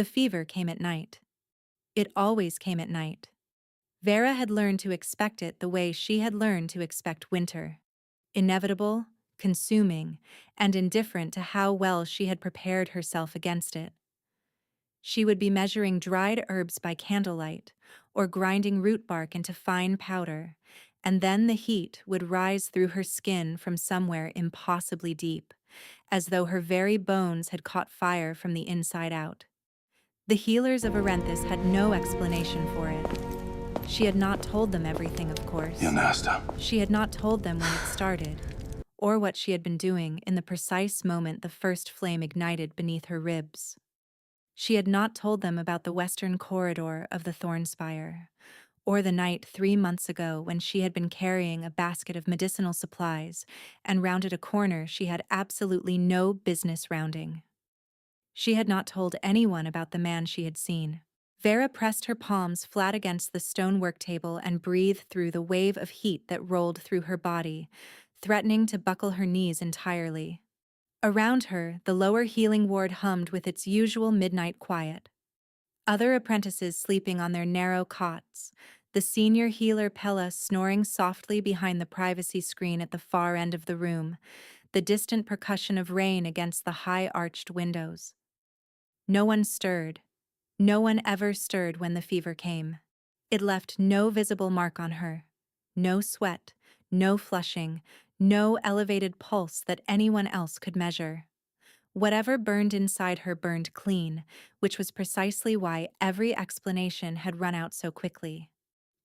The fever came at night. It always came at night. Vera had learned to expect it the way she had learned to expect winter. Inevitable, consuming, and indifferent to how well she had prepared herself against it. She would be measuring dried herbs by candlelight, or grinding root bark into fine powder, and then the heat would rise through her skin from somewhere impossibly deep, as though her very bones had caught fire from the inside out. The healers of Arenthus had no explanation for it. She had not told them everything, of course. Nasta. She had not told them when it started, or what she had been doing in the precise moment the first flame ignited beneath her ribs. She had not told them about the western corridor of the Thornspire, or the night 3 months ago when she had been carrying a basket of medicinal supplies and rounded a corner she had absolutely no business rounding. She had not told anyone about the man she had seen. Vera pressed her palms flat against the stonework table and breathed through the wave of heat that rolled through her body, threatening to buckle her knees entirely. Around her, the lower healing ward hummed with its usual midnight quiet. Other apprentices sleeping on their narrow cots, the senior healer Pella snoring softly behind the privacy screen at the far end of the room, the distant percussion of rain against the high-arched windows. No one stirred. No one ever stirred when the fever came. It left no visible mark on her. No sweat, no flushing, no elevated pulse that anyone else could measure. Whatever burned inside her burned clean, which was precisely why every explanation had run out so quickly.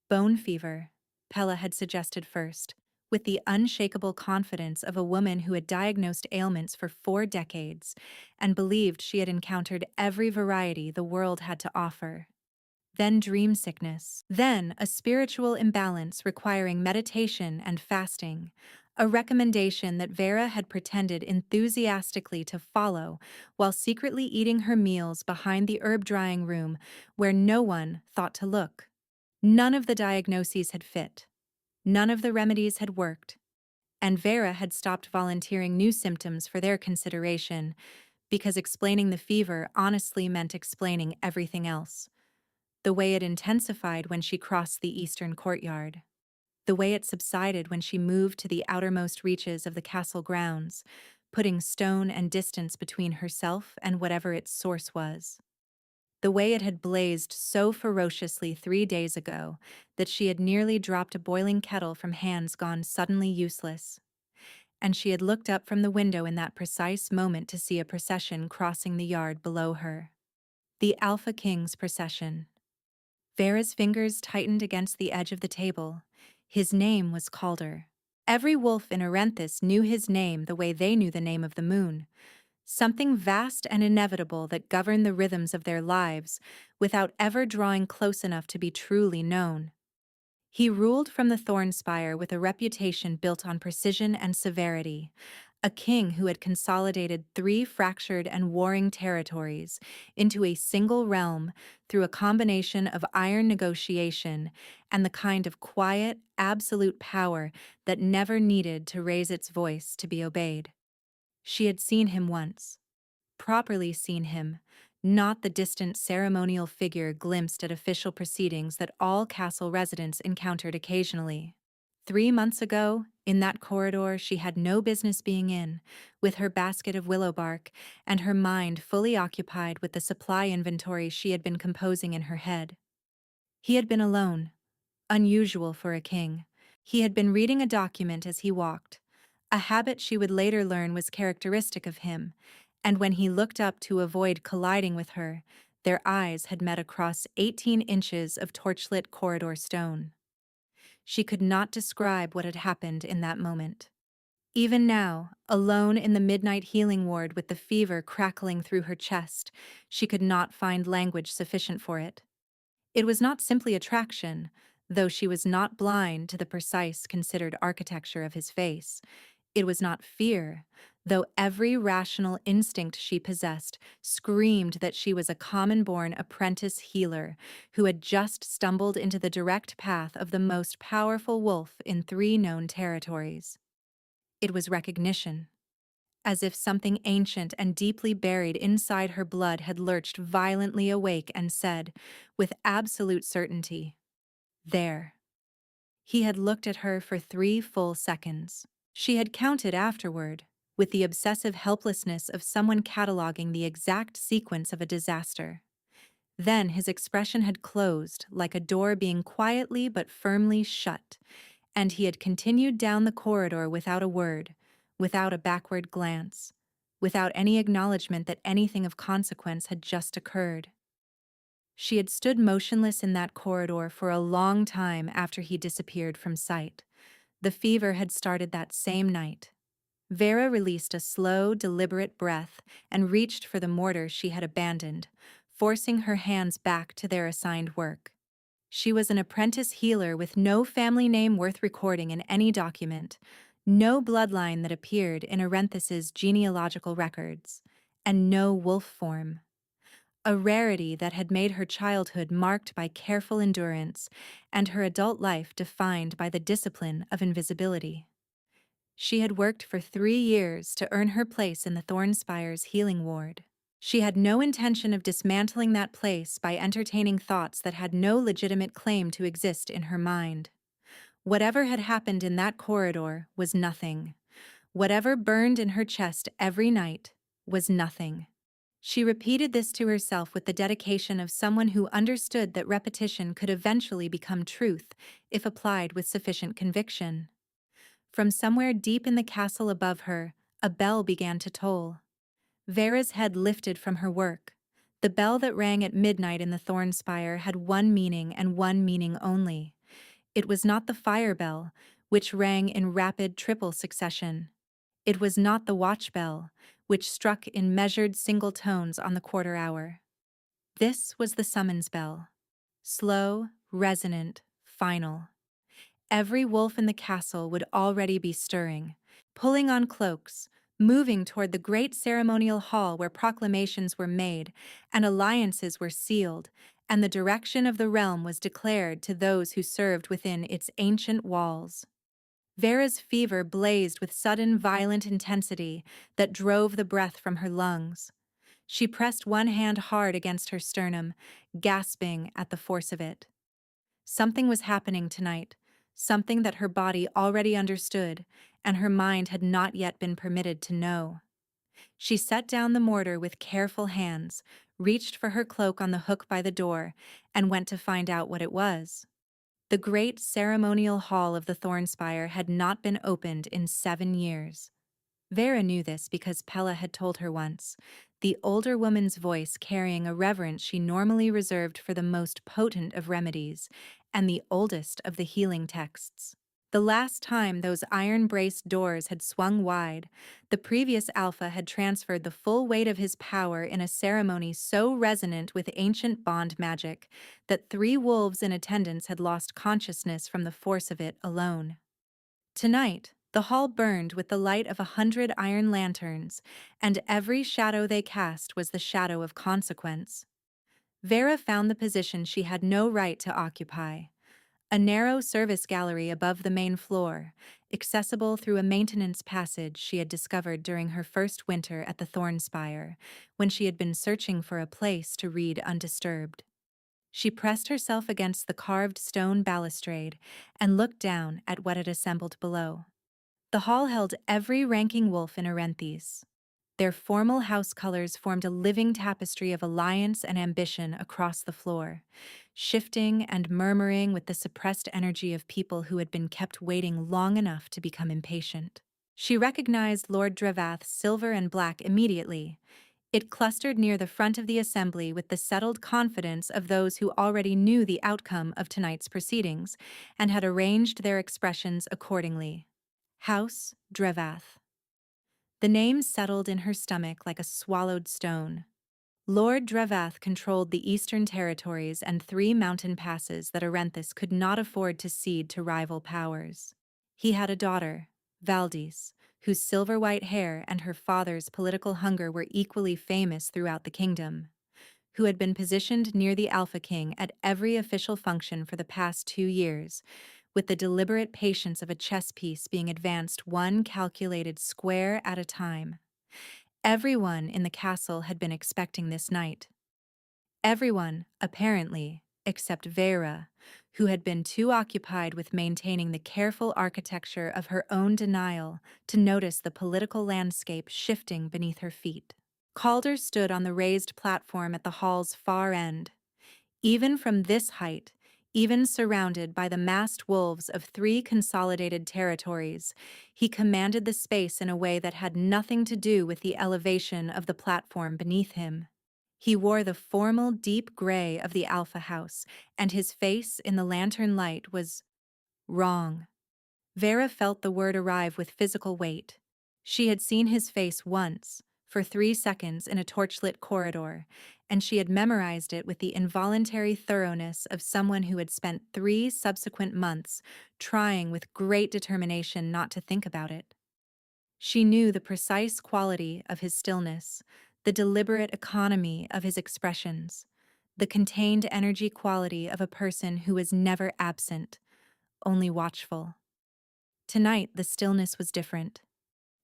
Bone fever, Pella had suggested first, with the unshakable confidence of a woman who had diagnosed ailments for 4 decades and believed she had encountered every variety the world had to offer. Then dream sickness. Then a spiritual imbalance requiring meditation and fasting, a recommendation that Vera had pretended enthusiastically to follow while secretly eating her meals behind the herb drying room where no one thought to look. None of the diagnoses had fit. None of the remedies had worked. And Vera had stopped volunteering new symptoms for their consideration because explaining the fever honestly meant explaining everything else. The way it intensified when she crossed the eastern courtyard. The way it subsided when she moved to the outermost reaches of the castle grounds, putting stone and distance between herself and whatever its source was. The way it had blazed so ferociously 3 days ago that she had nearly dropped a boiling kettle from hands gone suddenly useless. And she had looked up from the window in that precise moment to see a procession crossing the yard below her. The Alpha King's procession. Vera's fingers tightened against the edge of the table. His name was Calder. Every wolf in Arenthus knew his name the way they knew the name of the moon. Something vast and inevitable that governed the rhythms of their lives without ever drawing close enough to be truly known. He ruled from the Thornspire with a reputation built on precision and severity, a king who had consolidated 3 fractured and warring territories into a single realm through a combination of iron negotiation and the kind of quiet, absolute power that never needed to raise its voice to be obeyed. She had seen him once. Properly seen him, not the distant ceremonial figure glimpsed at official proceedings that all castle residents encountered occasionally. 3 months ago, in that corridor she had no business being in, with her basket of willow bark and her mind fully occupied with the supply inventory she had been composing in her head. He had been alone, unusual for a king. He had been reading a document as he walked, a habit she would later learn was characteristic of him, and when he looked up to avoid colliding with her, their eyes had met across 18 inches of torchlit corridor stone. She could not describe what had happened in that moment. Even now, alone in the midnight healing ward with the fever crackling through her chest, she could not find language sufficient for it. It was not simply attraction, though she was not blind to the precise considered architecture of his face. It was not fear, though every rational instinct she possessed screamed that she was a common-born apprentice healer who had just stumbled into the direct path of the most powerful wolf in 3 known territories. It was recognition. as if something ancient and deeply buried inside her blood had lurched violently awake and said, with absolute certainty, "There." He had looked at her for 3 full seconds. She had counted afterward, with the obsessive helplessness of someone cataloging the exact sequence of a disaster. Then his expression had closed, like a door being quietly but firmly shut, and he had continued down the corridor without a word, without a backward glance, without any acknowledgement that anything of consequence had just occurred. She had stood motionless in that corridor for a long time after he disappeared from sight. The fever had started that same night. Vera released a slow, deliberate breath and reached for the mortar she had abandoned, forcing her hands back to their assigned work. She was an apprentice healer with no family name worth recording in any document, no bloodline that appeared in Arenthes's genealogical records, and no wolf form. A rarity that had made her childhood marked by careful endurance and her adult life defined by the discipline of invisibility. She had worked for 3 years to earn her place in the Thornspire's healing ward. She had no intention of dismantling that place by entertaining thoughts that had no legitimate claim to exist in her mind. Whatever had happened in that corridor was nothing. Whatever burned in her chest every night was nothing. She repeated this to herself with the dedication of someone who understood that repetition could eventually become truth if applied with sufficient conviction. From somewhere deep in the castle above her, a bell began to toll. Vera's head lifted from her work. The bell that rang at midnight in the Thornspire had one meaning and one meaning only. It was not the fire bell, which rang in rapid triple succession. It was not the watch bell, which struck in measured single tones on the quarter hour. This was the summons bell. Slow, resonant, final. Every wolf in the castle would already be stirring, pulling on cloaks, moving toward the great ceremonial hall where proclamations were made and alliances were sealed, and the direction of the realm was declared to those who served within its ancient walls. Vera's fever blazed with sudden violent intensity that drove the breath from her lungs. She pressed one hand hard against her sternum, gasping at the force of it. Something was happening tonight, something that her body already understood, and her mind had not yet been permitted to know. She set down the mortar with careful hands, reached for her cloak on the hook by the door, and went to find out what it was. The great ceremonial hall of the Thornspire had not been opened in 7 years. Vera knew this because Pella had told her once, the older woman's voice carrying a reverence she normally reserved for the most potent of remedies and the oldest of the healing texts. The last time those iron-braced doors had swung wide, the previous Alpha had transferred the full weight of his power in a ceremony so resonant with ancient bond magic that 3 wolves in attendance had lost consciousness from the force of it alone. Tonight, the hall burned with the light of 100 iron lanterns, and every shadow they cast was the shadow of consequence. Vera found the position she had no right to occupy. A narrow service gallery above the main floor, accessible through a maintenance passage she had discovered during her first winter at the Thornspire, when she had been searching for a place to read undisturbed. She pressed herself against the carved stone balustrade and looked down at what had assembled below. The hall held every ranking wolf in Arenthes. Their formal house colors formed a living tapestry of alliance and ambition across the floor, shifting and murmuring with the suppressed energy of people who had been kept waiting long enough to become impatient. She recognized Lord Drevath's silver and black immediately. It clustered near the front of the assembly with the settled confidence of those who already knew the outcome of tonight's proceedings and had arranged their expressions accordingly. House Drevath. The name settled in her stomach like a swallowed stone. Lord Drevath controlled the eastern territories and 3 mountain passes that Arenthes could not afford to cede to rival powers. He had a daughter, Valdis, whose silver-white hair and her father's political hunger were equally famous throughout the kingdom, who had been positioned near the Alpha King at every official function for the past 2 years, with the deliberate patience of a chess piece being advanced one calculated square at a time. Everyone in the castle had been expecting this night. Everyone, apparently, except Vera, who had been too occupied with maintaining the careful architecture of her own denial to notice the political landscape shifting beneath her feet. Calder stood on the raised platform at the hall's far end. Even from this height, even surrounded by the massed wolves of 3 consolidated territories, he commanded the space in a way that had nothing to do with the elevation of the platform beneath him. He wore the formal deep gray of the Alpha House, and his face in the lantern light was wrong. Vera felt the word arrive with physical weight. She had seen his face once, for 3 seconds in a torchlit corridor, and she had memorized it with the involuntary thoroughness of someone who had spent 3 subsequent months trying with great determination not to think about it. She knew the precise quality of his stillness, the deliberate economy of his expressions, the contained energy quality of a person who was never absent, only watchful. Tonight, the stillness was different.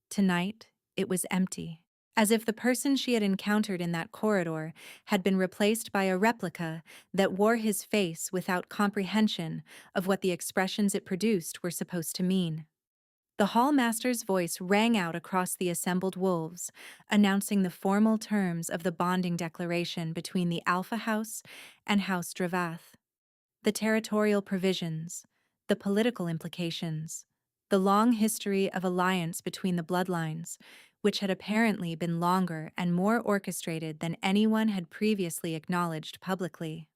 Tonight, it was empty, as if the person she had encountered in that corridor had been replaced by a replica that wore his face without comprehension of what the expressions it produced were supposed to mean. The hallmaster's voice rang out across the assembled wolves, announcing the formal terms of the bonding declaration between the Alpha House and House Dravath. The territorial provisions, the political implications, the long history of alliance between the bloodlines, which had apparently been longer and more orchestrated than anyone had previously acknowledged publicly.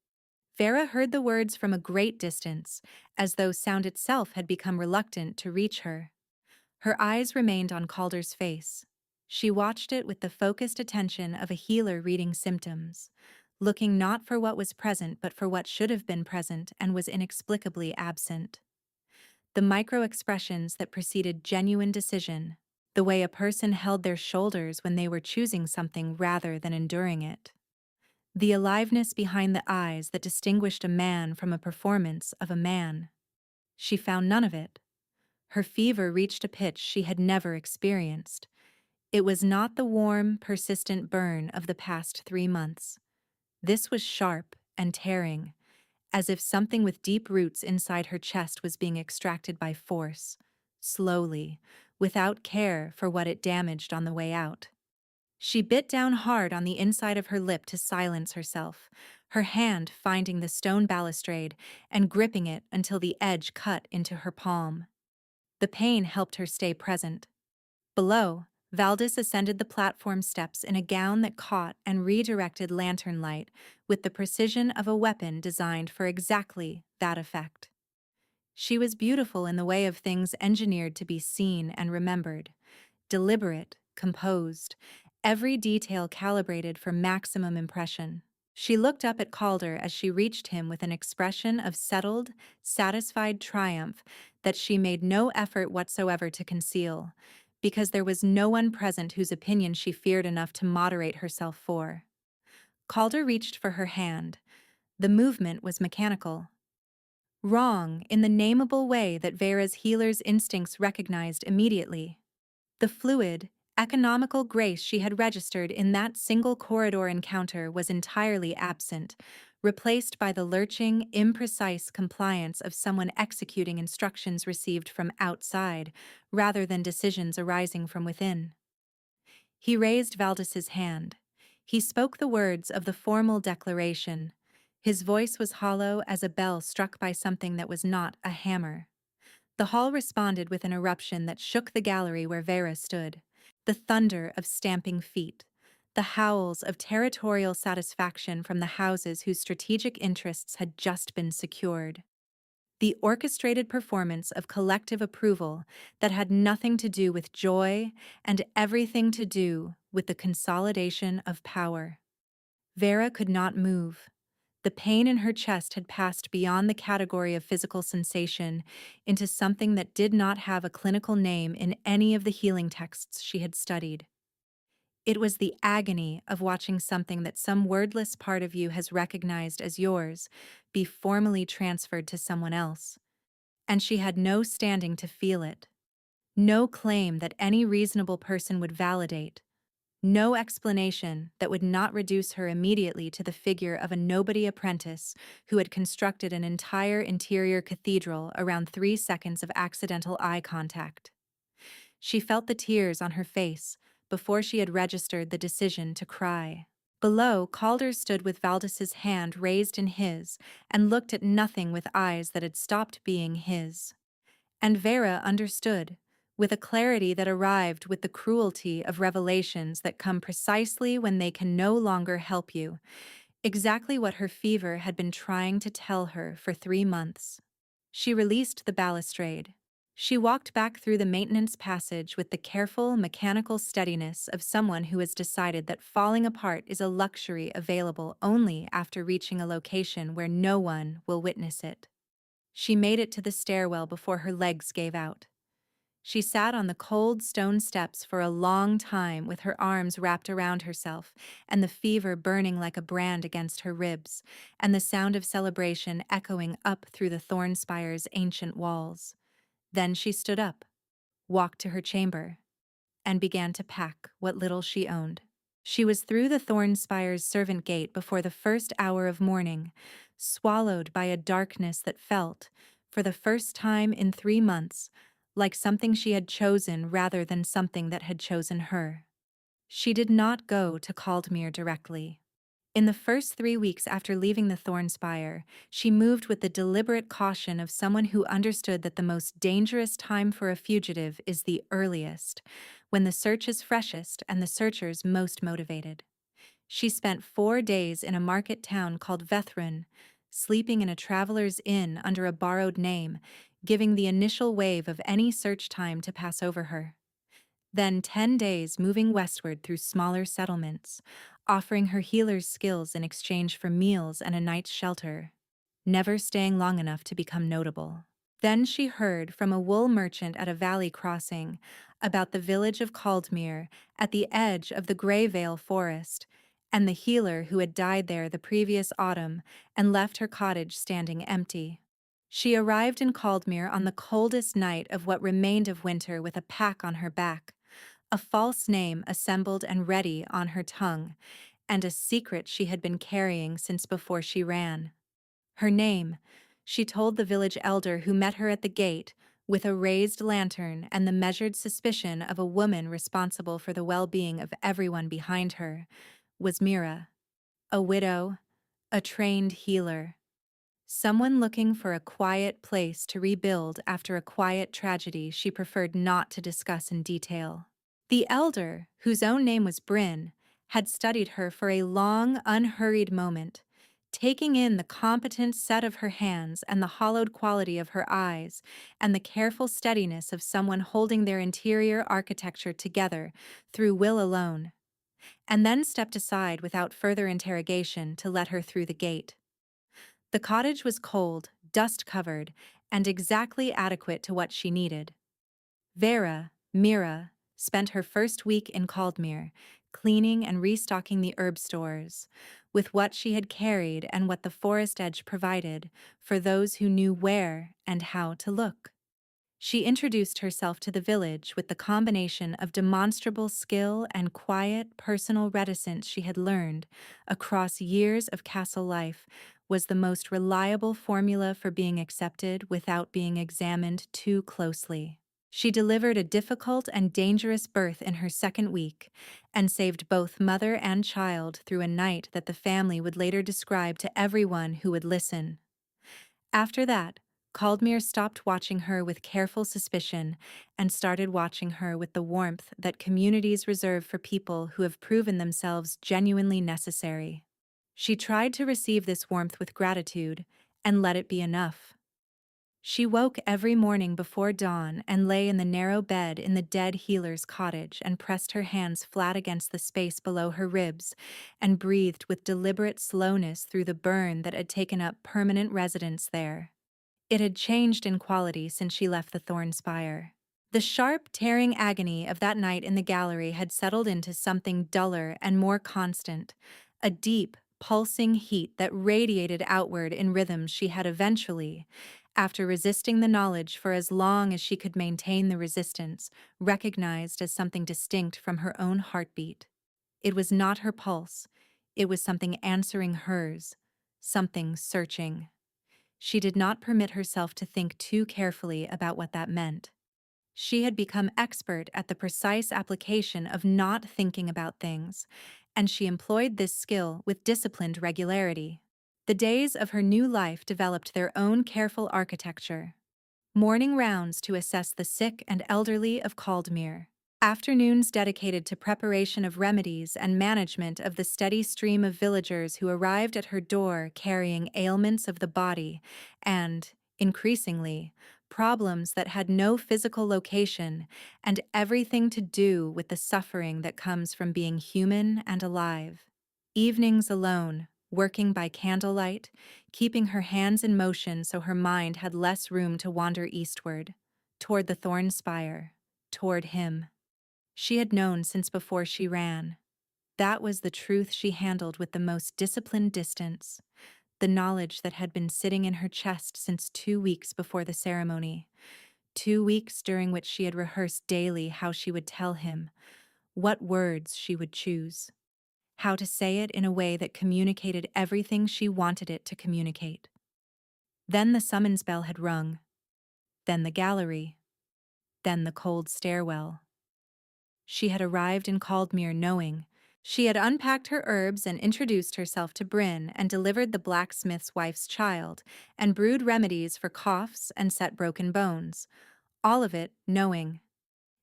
Vera heard the words from a great distance, as though sound itself had become reluctant to reach her. Her eyes remained on Calder's face. She watched it with the focused attention of a healer reading symptoms, looking not for what was present but for what should have been present and was inexplicably absent. The micro-expressions that preceded genuine decision, the way a person held their shoulders when they were choosing something rather than enduring it. The aliveness behind the eyes that distinguished a man from a performance of a man. She found none of it. Her fever reached a pitch she had never experienced. It was not the warm, persistent burn of the past 3 months. This was sharp and tearing, as if something with deep roots inside her chest was being extracted by force, slowly, without care for what it damaged on the way out. She bit down hard on the inside of her lip to silence herself, her hand finding the stone balustrade and gripping it until the edge cut into her palm. The pain helped her stay present. Below, Valdis ascended the platform steps in a gown that caught and redirected lantern light with the precision of a weapon designed for exactly that effect. She was beautiful in the way of things engineered to be seen and remembered, deliberate, composed, every detail calibrated for maximum impression. She looked up at Calder as she reached him with an expression of settled, satisfied triumph that she made no effort whatsoever to conceal, because there was no one present whose opinion she feared enough to moderate herself for. Calder reached for her hand. The movement was mechanical. Wrong in the nameable way that Vera's healer's instincts recognized immediately. The fluid, economical grace she had registered in that single corridor encounter was entirely absent, replaced by the lurching, imprecise compliance of someone executing instructions received from outside, rather than decisions arising from within. He raised Valdis's hand. He spoke the words of the formal declaration. His voice was hollow as a bell struck by something that was not a hammer. The hall responded with an eruption that shook the gallery where Vera stood. The thunder of stamping feet, the howls of territorial satisfaction from the houses whose strategic interests had just been secured. The orchestrated performance of collective approval that had nothing to do with joy and everything to do with the consolidation of power. Vera could not move. The pain in her chest had passed beyond the category of physical sensation into something that did not have a clinical name in any of the healing texts she had studied. It was the agony of watching something that some wordless part of you has recognized as yours be formally transferred to someone else, and she had no standing to feel it, no claim that any reasonable person would validate, No explanation that would not reduce her immediately to the figure of a nobody apprentice who had constructed an entire interior cathedral around 3 seconds of accidental eye contact. She felt the tears on her face before she had registered the decision to cry. Below, Calder stood with Valdis's hand raised in his and looked at nothing with eyes that had stopped being his. And Vera understood, with a clarity that arrived with the cruelty of revelations that come precisely when they can no longer help you, exactly what her fever had been trying to tell her for 3 months. She released the balustrade. She walked back through the maintenance passage with the careful, mechanical steadiness of someone who has decided that falling apart is a luxury available only after reaching a location where no one will witness it. She made it to the stairwell before her legs gave out. She sat on the cold stone steps for a long time with her arms wrapped around herself and the fever burning like a brand against her ribs and the sound of celebration echoing up through the Thornspire's ancient walls. Then she stood up, walked to her chamber, and began to pack what little she owned. She was through the Thornspire's servant gate before the first hour of morning, swallowed by a darkness that felt, for the first time in 3 months, like something she had chosen rather than something that had chosen her. She did not go to Caldmere directly. In the first 3 weeks after leaving the Thornspire, she moved with the deliberate caution of someone who understood that the most dangerous time for a fugitive is the earliest, when the search is freshest and the searchers most motivated. She spent 4 days in a market town called Vethrun, sleeping in a traveler's inn under a borrowed name, giving the initial wave of any search time to pass over her. Then 10 days moving westward through smaller settlements, offering her healer's skills in exchange for meals and a night's shelter, never staying long enough to become notable. Then she heard from a wool merchant at a valley crossing about the village of Caldmere at the edge of the Greyvale forest, and the healer who had died there the previous autumn and left her cottage standing empty. She arrived in Caldmere on the coldest night of what remained of winter with a pack on her back, a false name assembled and ready on her tongue, and a secret she had been carrying since before she ran. Her name, she told the village elder who met her at the gate, with a raised lantern and the measured suspicion of a woman responsible for the well-being of everyone behind her, was Mira, a widow, a trained healer. Someone looking for a quiet place to rebuild after a quiet tragedy she preferred not to discuss in detail. The elder, whose own name was Bryn, had studied her for a long, unhurried moment, taking in the competent set of her hands and the hollowed quality of her eyes and the careful steadiness of someone holding their interior architecture together through will alone, and then stepped aside without further interrogation to let her through the gate. The cottage was cold, dust-covered, and exactly adequate to what she needed. Mira, spent her first week in Caldmere, cleaning and restocking the herb stores, with what she had carried and what the forest edge provided for those who knew where and how to look. She introduced herself to the village with the combination of demonstrable skill and quiet, personal reticence she had learned across years of castle life was the most reliable formula for being accepted without being examined too closely. She delivered a difficult and dangerous birth in her second week and saved both mother and child through a night that the family would later describe to everyone who would listen. After that, Caldmere stopped watching her with careful suspicion and started watching her with the warmth that communities reserve for people who have proven themselves genuinely necessary. She tried to receive this warmth with gratitude and let it be enough. She woke every morning before dawn and lay in the narrow bed in the dead healer's cottage and pressed her hands flat against the space below her ribs and breathed with deliberate slowness through the burn that had taken up permanent residence there. It had changed in quality since she left the Thornspire. The sharp, tearing agony of that night in the gallery had settled into something duller and more constant, a deep, pulsing heat that radiated outward in rhythms she had eventually, after resisting the knowledge for as long as she could maintain the resistance, recognized as something distinct from her own heartbeat. It was not her pulse. It was something answering hers, something searching. She did not permit herself to think too carefully about what that meant. She had become expert at the precise application of not thinking about things, and she employed this skill with disciplined regularity. The days of her new life developed their own careful architecture. Morning rounds to assess the sick and elderly of Caldmere. Afternoons dedicated to preparation of remedies and management of the steady stream of villagers who arrived at her door carrying ailments of the body and, increasingly, problems that had no physical location and everything to do with the suffering that comes from being human and alive. Evenings alone, working by candlelight, keeping her hands in motion so her mind had less room to wander eastward, toward the Thornspire, toward him. She had known since before she ran. That was the truth she handled with the most disciplined distance, the knowledge that had been sitting in her chest since 2 weeks before the ceremony, 2 weeks during which she had rehearsed daily how she would tell him, what words she would choose, how to say it in a way that communicated everything she wanted it to communicate. Then the summons bell had rung, then the gallery, then the cold stairwell. She had arrived in Caldmere knowing. She had unpacked her herbs and introduced herself to Bryn and delivered the blacksmith's wife's child, and brewed remedies for coughs and set broken bones. All of it knowing.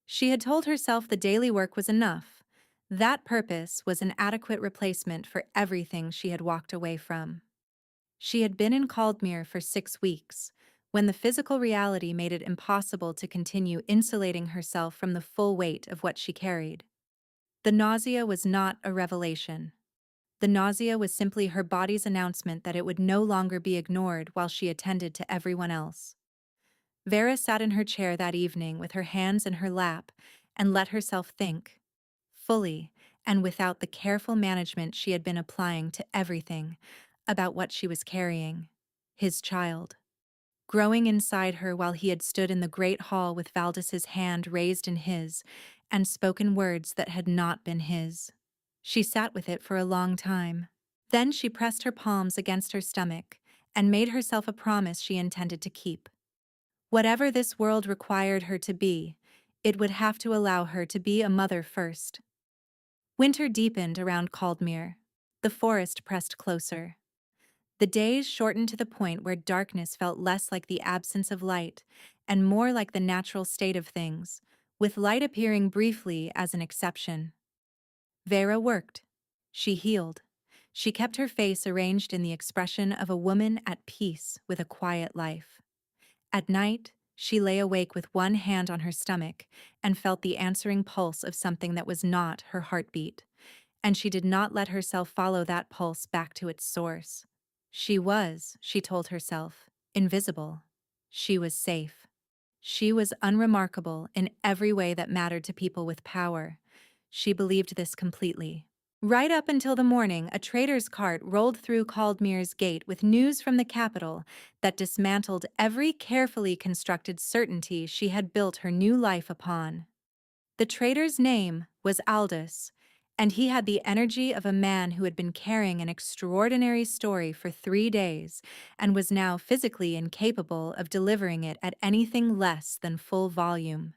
She had told herself the daily work was enough. That purpose was an adequate replacement for everything she had walked away from. She had been in Caldmere for 6 weeks, when the physical reality made it impossible to continue insulating herself from the full weight of what she carried. The nausea was not a revelation. The nausea was simply her body's announcement that it would no longer be ignored while she attended to everyone else. Vera sat in her chair that evening with her hands in her lap and let herself think, fully and without the careful management she had been applying to everything, about what she was carrying, his child. Growing inside her while he had stood in the great hall with Valdis's hand raised in his, and spoken words that had not been his. She sat with it for a long time. Then she pressed her palms against her stomach and made herself a promise she intended to keep. Whatever this world required her to be, it would have to allow her to be a mother first. Winter deepened around Caldmere. The forest pressed closer. The days shortened to the point where darkness felt less like the absence of light and more like the natural state of things, with light appearing briefly as an exception. Vera worked. She healed. She kept her face arranged in the expression of a woman at peace with a quiet life. At night, she lay awake with one hand on her stomach and felt the answering pulse of something that was not her heartbeat, and she did not let herself follow that pulse back to its source. She was, she told herself, invisible. She was safe. She was unremarkable in every way that mattered to people with power. She believed this completely. Right up until the morning, a trader's cart rolled through Caldmere's gate with news from the capital that dismantled every carefully constructed certainty she had built her new life upon. The trader's name was Aldous, and he had the energy of a man who had been carrying an extraordinary story for 3 days and was now physically incapable of delivering it at anything less than full volume.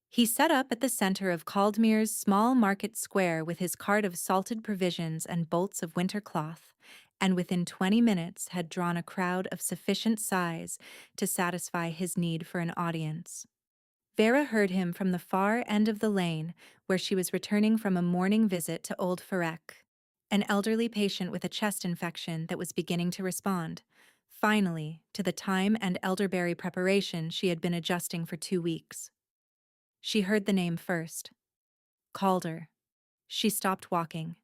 He set up at the center of Caldmere's small market square with his cart of salted provisions and bolts of winter cloth, and within 20 minutes had drawn a crowd of sufficient size to satisfy his need for an audience. Vera heard him from the far end of the lane, where she was returning from a morning visit to old Ferrec, an elderly patient with a chest infection that was beginning to respond, finally, to the thyme and elderberry preparation she had been adjusting for 2 weeks. She heard the name first. Calder. She stopped walking.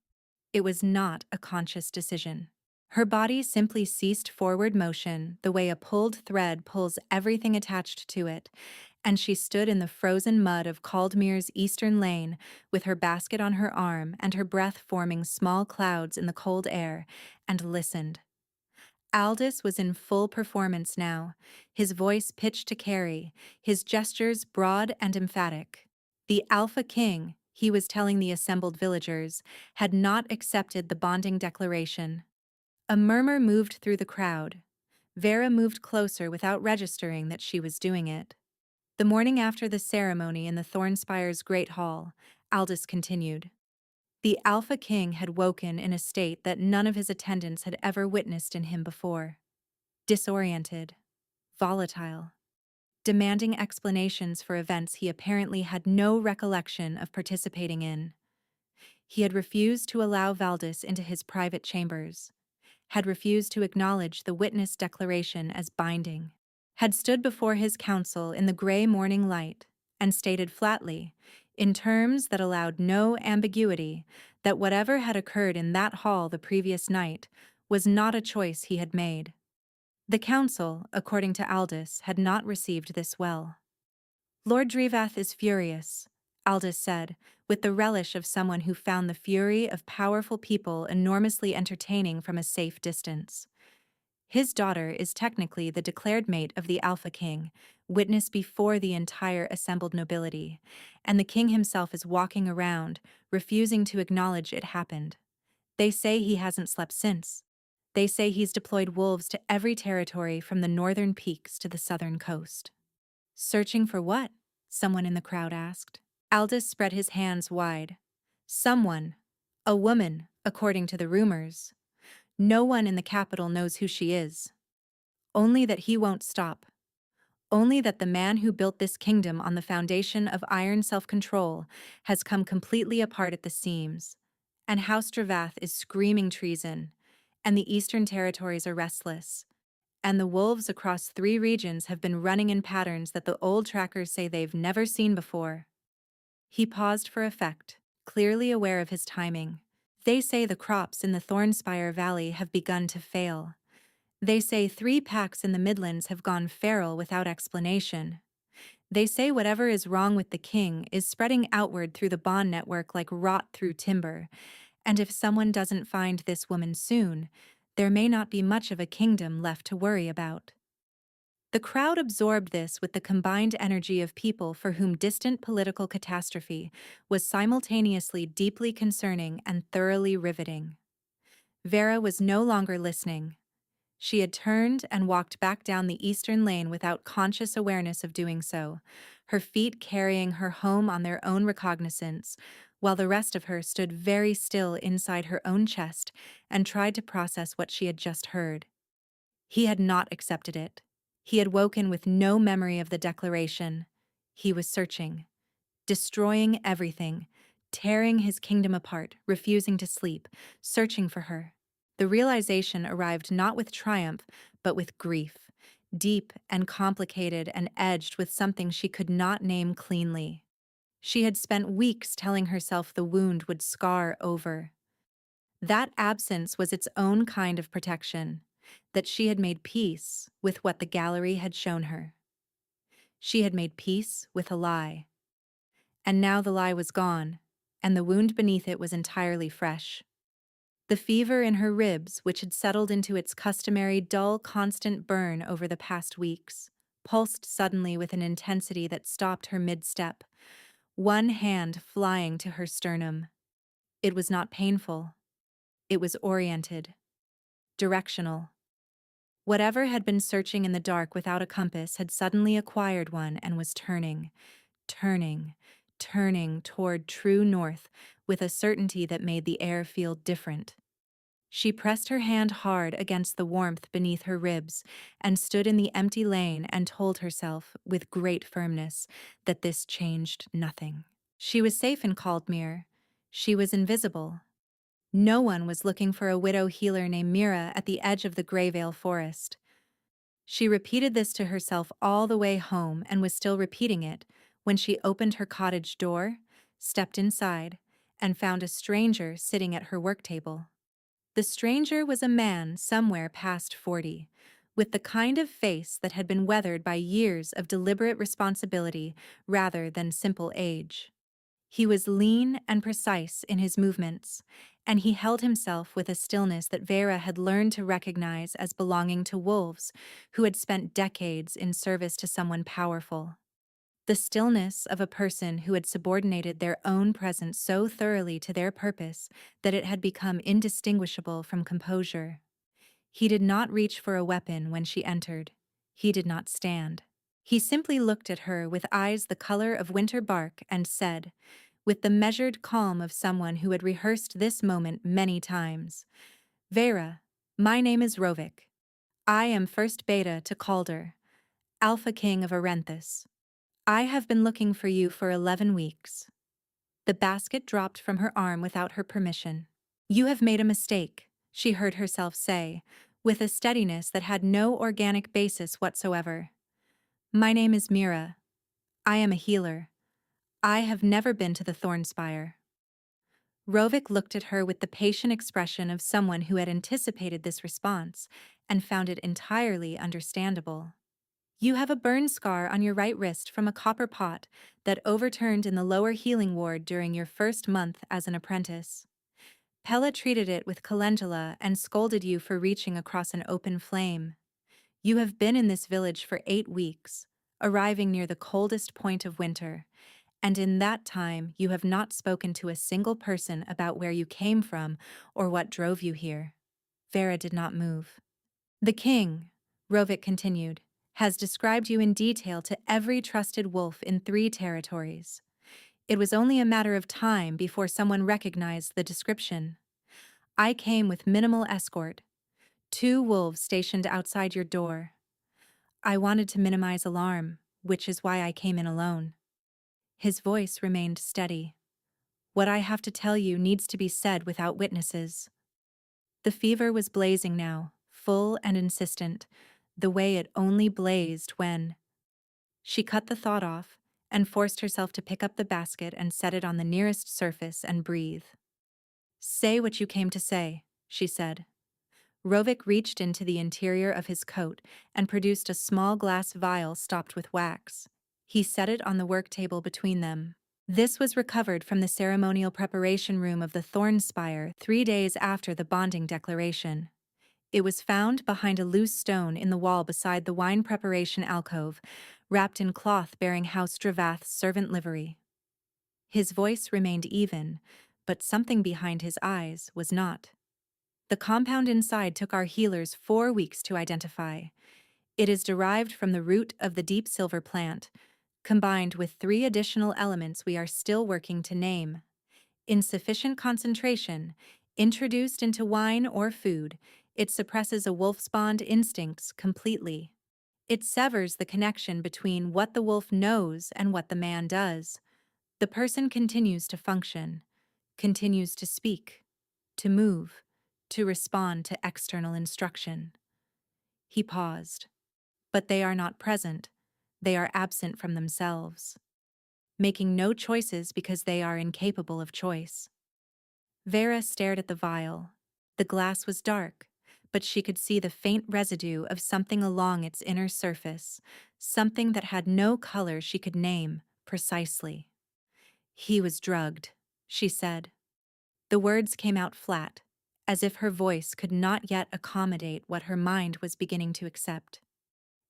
It was not a conscious decision. Her body simply ceased forward motion the way a pulled thread pulls everything attached to it, and she stood in the frozen mud of Caldmere's eastern lane with her basket on her arm and her breath forming small clouds in the cold air, and listened. Aldous was in full performance now, his voice pitched to carry, his gestures broad and emphatic. The Alpha King, he was telling the assembled villagers, had not accepted the bonding declaration. A murmur moved through the crowd. Vera moved closer without registering that she was doing it. The morning after the ceremony in the Thornspire's Great Hall, Aldous continued. The Alpha King had woken in a state that none of his attendants had ever witnessed in him before. Disoriented, volatile, demanding explanations for events he apparently had no recollection of participating in. He had refused to allow Valdis into his private chambers, had refused to acknowledge the witness declaration as binding, had stood before his council in the gray morning light and stated flatly, in terms that allowed no ambiguity, that whatever had occurred in that hall the previous night was not a choice he had made. The council, according to Aldous, had not received this well. Lord Drevath is furious, Aldous said, with the relish of someone who found the fury of powerful people enormously entertaining from a safe distance. His daughter is technically the declared mate of the Alpha King, witness before the entire assembled nobility, and the king himself is walking around, refusing to acknowledge it happened. They say he hasn't slept since. They say he's deployed wolves to every territory from the northern peaks to the southern coast. Searching for what? Someone in the crowd asked. Aldous spread his hands wide. Someone. A woman, according to the rumors. No one in the capital knows who she is. Only that he won't stop. Only that the man who built this kingdom on the foundation of iron self-control has come completely apart at the seams. And House Dravath is screaming treason, and the eastern territories are restless. And the wolves across 3 regions have been running in patterns that the old trackers say they've never seen before. He paused for effect, clearly aware of his timing. They say the crops in the Thornspire Valley have begun to fail. They say 3 packs in the Midlands have gone feral without explanation. They say whatever is wrong with the king is spreading outward through the bond network like rot through timber, and if someone doesn't find this woman soon, there may not be much of a kingdom left to worry about. The crowd absorbed this with the combined energy of people for whom distant political catastrophe was simultaneously deeply concerning and thoroughly riveting. Vera was no longer listening. She had turned and walked back down the eastern lane without conscious awareness of doing so, her feet carrying her home on their own recognizance, while the rest of her stood very still inside her own chest and tried to process what she had just heard. He had not accepted it. He had woken with no memory of the declaration. He was searching, destroying everything, tearing his kingdom apart, refusing to sleep, searching for her. The realization arrived not with triumph, but with grief, deep and complicated and edged with something she could not name cleanly. She had spent weeks telling herself the wound would scar over. That absence was its own kind of protection, that she had made peace with what the gallery had shown her. She had made peace with a lie. And now the lie was gone, and the wound beneath it was entirely fresh. The fever in her ribs, which had settled into its customary dull, constant burn over the past weeks, pulsed suddenly with an intensity that stopped her mid-step, one hand flying to her sternum. It was not painful. It was oriented, directional. Whatever had been searching in the dark without a compass had suddenly acquired one and was turning toward true north with a certainty that made the air feel different. She pressed her hand hard against the warmth beneath her ribs and stood in the empty lane and told herself, with great firmness, that this changed nothing. She was safe in Caldmere. She was invisible. No one was looking for a widow healer named Mira at the edge of the Greyvale forest. She repeated this to herself all the way home and was still repeating it when she opened her cottage door, stepped inside, and found a stranger sitting at her work table. The stranger was a man somewhere past 40, with the kind of face that had been weathered by years of deliberate responsibility rather than simple age. He was lean and precise in his movements, and he held himself with a stillness that Vera had learned to recognize as belonging to wolves who had spent decades in service to someone powerful. The stillness of a person who had subordinated their own presence so thoroughly to their purpose that it had become indistinguishable from composure. He did not reach for a weapon when she entered. He did not stand. He simply looked at her with eyes the color of winter bark and said, with the measured calm of someone who had rehearsed this moment many times, "Vera, my name is Rovik. I am First Beta to Calder, Alpha King of Arenthus. I have been looking for you for 11 weeks." The basket dropped from her arm without her permission. "You have made a mistake," she heard herself say, with a steadiness that had no organic basis whatsoever. "My name is Mira. I am a healer. I have never been to the Thornspire." Rovik looked at her with the patient expression of someone who had anticipated this response and found it entirely understandable. "You have a burn scar on your right wrist from a copper pot that overturned in the lower healing ward during your first month as an apprentice. Pella treated it with calendula and scolded you for reaching across an open flame. You have been in this village for 8 weeks, arriving near the coldest point of winter, and in that time you have not spoken to a single person about where you came from or what drove you here." Vera did not move. "The king," Rovik continued, "has described you in detail to every trusted wolf in 3 territories. It was only a matter of time before someone recognized the description. I came with minimal escort, 2 wolves stationed outside your door. I wanted to minimize alarm, which is why I came in alone." His voice remained steady. "What I have to tell you needs to be said without witnesses." The fever was blazing now, full and insistent, the way it only blazed when... She cut the thought off and forced herself to pick up the basket and set it on the nearest surface and breathe. "Say what you came to say," she said. Rovik reached into the interior of his coat and produced a small glass vial stopped with wax. He set it on the work table between them. This was recovered from the ceremonial preparation room of the Thornspire 3 days after the bonding declaration. It was found behind a loose stone in the wall beside the wine preparation alcove, wrapped in cloth bearing House Dravath's servant livery. His voice remained even, but something behind his eyes was not. "The compound inside took our healers 4 weeks to identify. It is derived from the root of the deep silver plant, combined with 3 additional elements we are still working to name. In sufficient concentration, introduced into wine or food, it suppresses a wolf's bond instincts completely. It severs the connection between what the wolf knows and what the man does. The person continues to function, continues to speak, to move, to respond to external instruction." He paused. "But they are not present. They are absent from themselves, making no choices because they are incapable of choice." Vera stared at the vial. The glass was dark, but she could see the faint residue of something along its inner surface, something that had no color she could name precisely. "He was drugged," she said. The words came out flat, as if her voice could not yet accommodate what her mind was beginning to accept.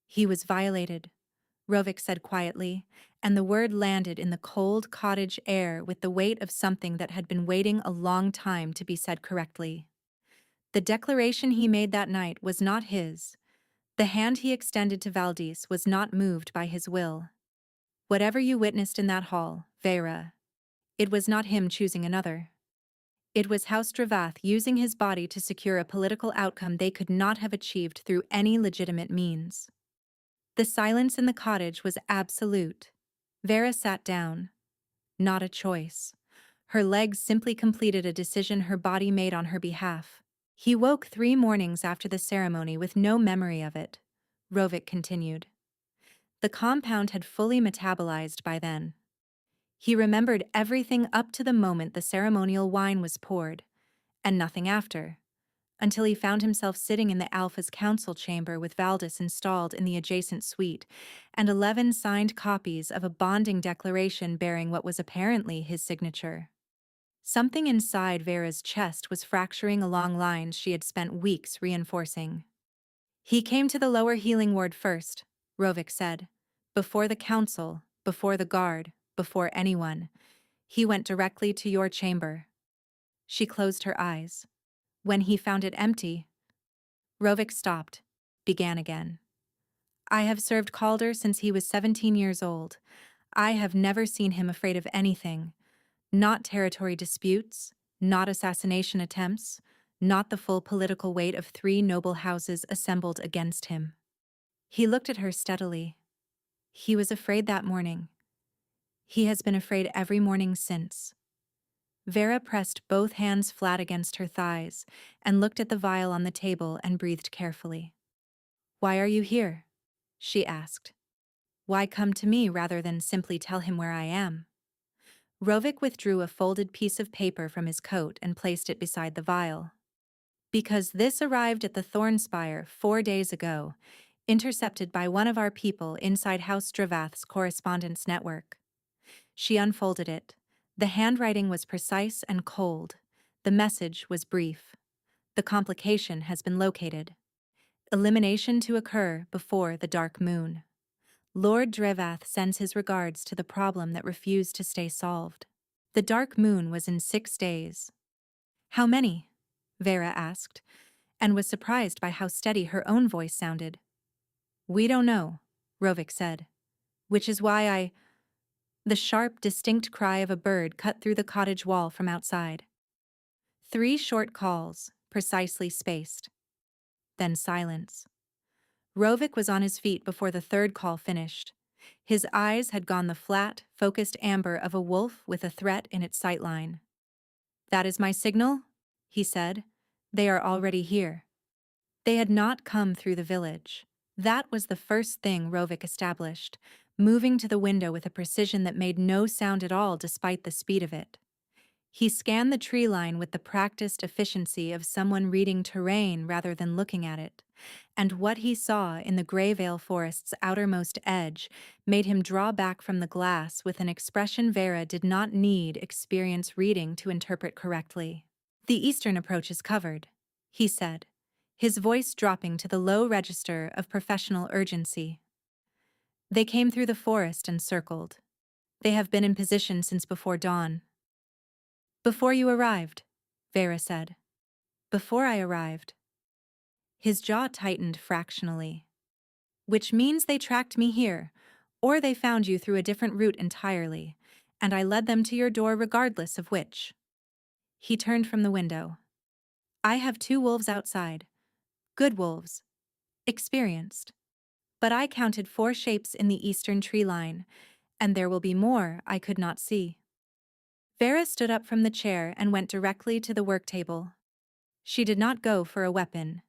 "He was violated," Rovik said quietly, and the word landed in the cold cottage air with the weight of something that had been waiting a long time to be said correctly. The declaration he made that night was not his. The hand he extended to Valdis was not moved by his will. Whatever you witnessed in that hall, Vera, it was not him choosing another. It was House Dravath using his body to secure a political outcome they could not have achieved through any legitimate means. The silence in the cottage was absolute. Vera sat down. Not a choice. Her legs simply completed a decision her body made on her behalf. "He woke 3 mornings after the ceremony with no memory of it," Rovik continued. "The compound had fully metabolized by then. He remembered everything up to the moment the ceremonial wine was poured, and nothing after, until he found himself sitting in the Alpha's council chamber with Valdis installed in the adjacent suite, and 11 signed copies of a bonding declaration bearing what was apparently his signature. Something inside Vera's chest was fracturing along lines she had spent weeks reinforcing. "He came to the lower healing ward first," Rovik said, "before the council, before the guard, before anyone. He went directly to your chamber. She closed her eyes. When he found it empty, Rovik stopped, began again. I have served Calder since he was 17 years old. I have never seen him afraid of anything. Not territory disputes, not assassination attempts, not the full political weight of 3 noble houses assembled against him. He looked at her steadily. He was afraid that morning. He has been afraid every morning since. Vera pressed both hands flat against her thighs and looked at the vial on the table and breathed carefully. Why are you here? She asked. Why come to me rather than simply tell him where I am? Rovik withdrew a folded piece of paper from his coat and placed it beside the vial. Because this arrived at the Thornspire 4 days ago, intercepted by one of our people inside House Dravath's correspondence network. She unfolded it. The handwriting was precise and cold. The message was brief. The complication has been located. Elimination to occur before the dark moon. Lord Dravath sends his regards to the problem that refused to stay solved. The dark moon was in 6 days. How many? Vera asked, and was surprised by how steady her own voice sounded. We don't know, Rovik said. Which is why The sharp, distinct cry of a bird cut through the cottage wall from outside. 3 short calls, precisely spaced. Then silence. Rovik was on his feet before the 3rd call finished. His eyes had gone the flat, focused amber of a wolf with a threat in its sightline. That is my signal, he said. They are already here. They had not come through the village. That was the first thing Rovik established, moving to the window with a precision that made no sound at all despite the speed of it. He scanned the tree line with the practiced efficiency of someone reading terrain rather than looking at it, and what he saw in the Greyvale Forest's outermost edge made him draw back from the glass with an expression Vera did not need experience reading to interpret correctly. The eastern approach is covered, he said, his voice dropping to the low register of professional urgency. They came through the forest and circled. They have been in position since before dawn. Before you arrived, Vera said. Before I arrived. His jaw tightened fractionally. Which means they tracked me here, or they found you through a different route entirely, and I led them to your door regardless of which. He turned from the window. I have 2 wolves outside. Good wolves. Experienced. But I counted 4 shapes in the eastern tree line, and there will be more I could not see. Vera stood up from the chair and went directly to the work table. She did not go for a weapon.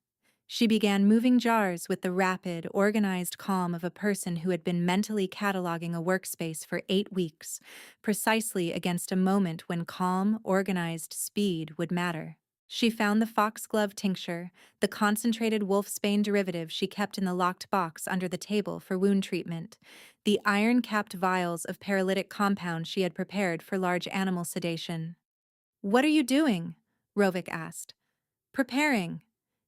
She began moving jars with the rapid, organized calm of a person who had been mentally cataloging a workspace for 8 weeks, precisely against a moment when calm, organized speed would matter. She found the foxglove tincture, the concentrated wolfsbane derivative she kept in the locked box under the table for wound treatment, the iron-capped vials of paralytic compound she had prepared for large animal sedation. What are you doing? Rovik asked. Preparing.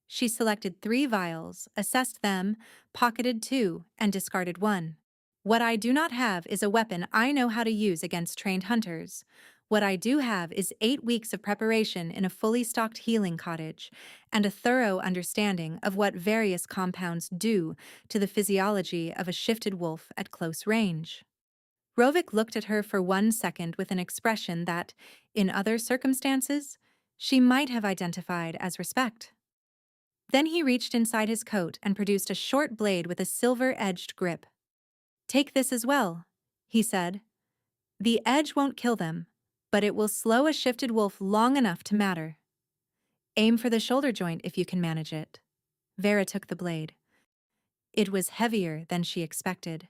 She selected 3 vials, assessed them, pocketed 2, and discarded 1. What I do not have is a weapon I know how to use against trained hunters. What I do have is 8 weeks of preparation in a fully stocked healing cottage, and a thorough understanding of what various compounds do to the physiology of a shifted wolf at close range. Rovik looked at her for 1 second with an expression that, in other circumstances, she might have identified as respect. Then he reached inside his coat and produced a short blade with a silver-edged grip. Take this as well, he said. The edge won't kill them, but it will slow a shifted wolf long enough to matter. Aim for the shoulder joint if you can manage it. Vera took the blade. It was heavier than she expected.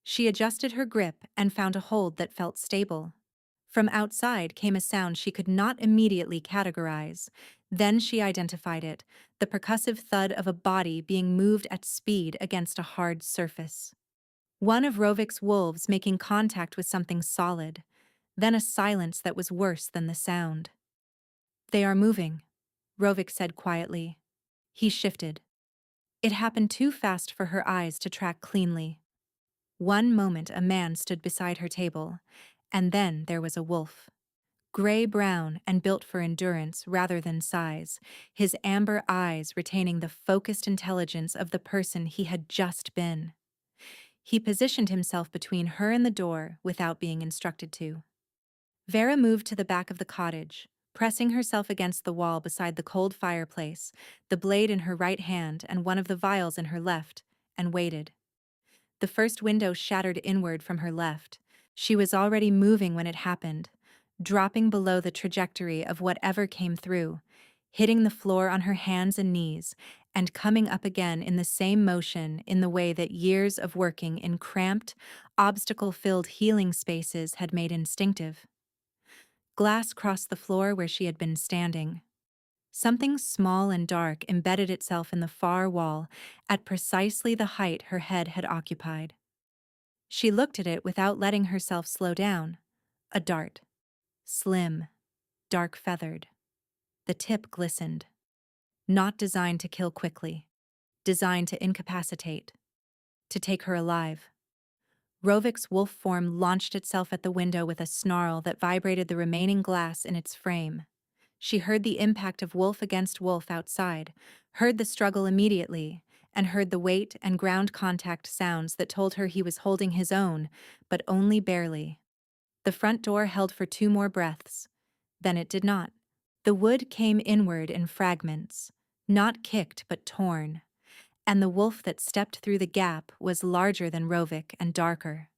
She adjusted her grip and found a hold that felt stable. From outside came a sound she could not immediately categorize. Then she identified it, the percussive thud of a body being moved at speed against a hard surface. One of Rovik's wolves making contact with something solid, then a silence that was worse than the sound. They are moving, Rovik said quietly. He shifted. It happened too fast for her eyes to track cleanly. One moment a man stood beside her table, and then there was a wolf. Gray-brown and built for endurance rather than size, his amber eyes retaining the focused intelligence of the person he had just been. He positioned himself between her and the door without being instructed to. Vera moved to the back of the cottage, pressing herself against the wall beside the cold fireplace, the blade in her right hand and one of the vials in her left, and waited. The first window shattered inward from her left. She was already moving when it happened, dropping below the trajectory of whatever came through, hitting the floor on her hands and knees, and coming up again in the same motion in the way that years of working in cramped, obstacle-filled healing spaces had made instinctive. Glass crossed the floor where she had been standing. Something small and dark embedded itself in the far wall at precisely the height her head had occupied. She looked at it without letting herself slow down. A dart. Slim, dark-feathered. The tip glistened. Not designed to kill quickly. Designed to incapacitate. To take her alive. Rovik's wolf form launched itself at the window with a snarl that vibrated the remaining glass in its frame. She heard the impact of wolf against wolf outside, heard the struggle immediately, and heard the weight and ground contact sounds that told her he was holding his own, but only barely. The front door held for 2 more breaths. Then it did not. The wood came inward in fragments, not kicked but torn, and the wolf that stepped through the gap was larger than Rovik and darker.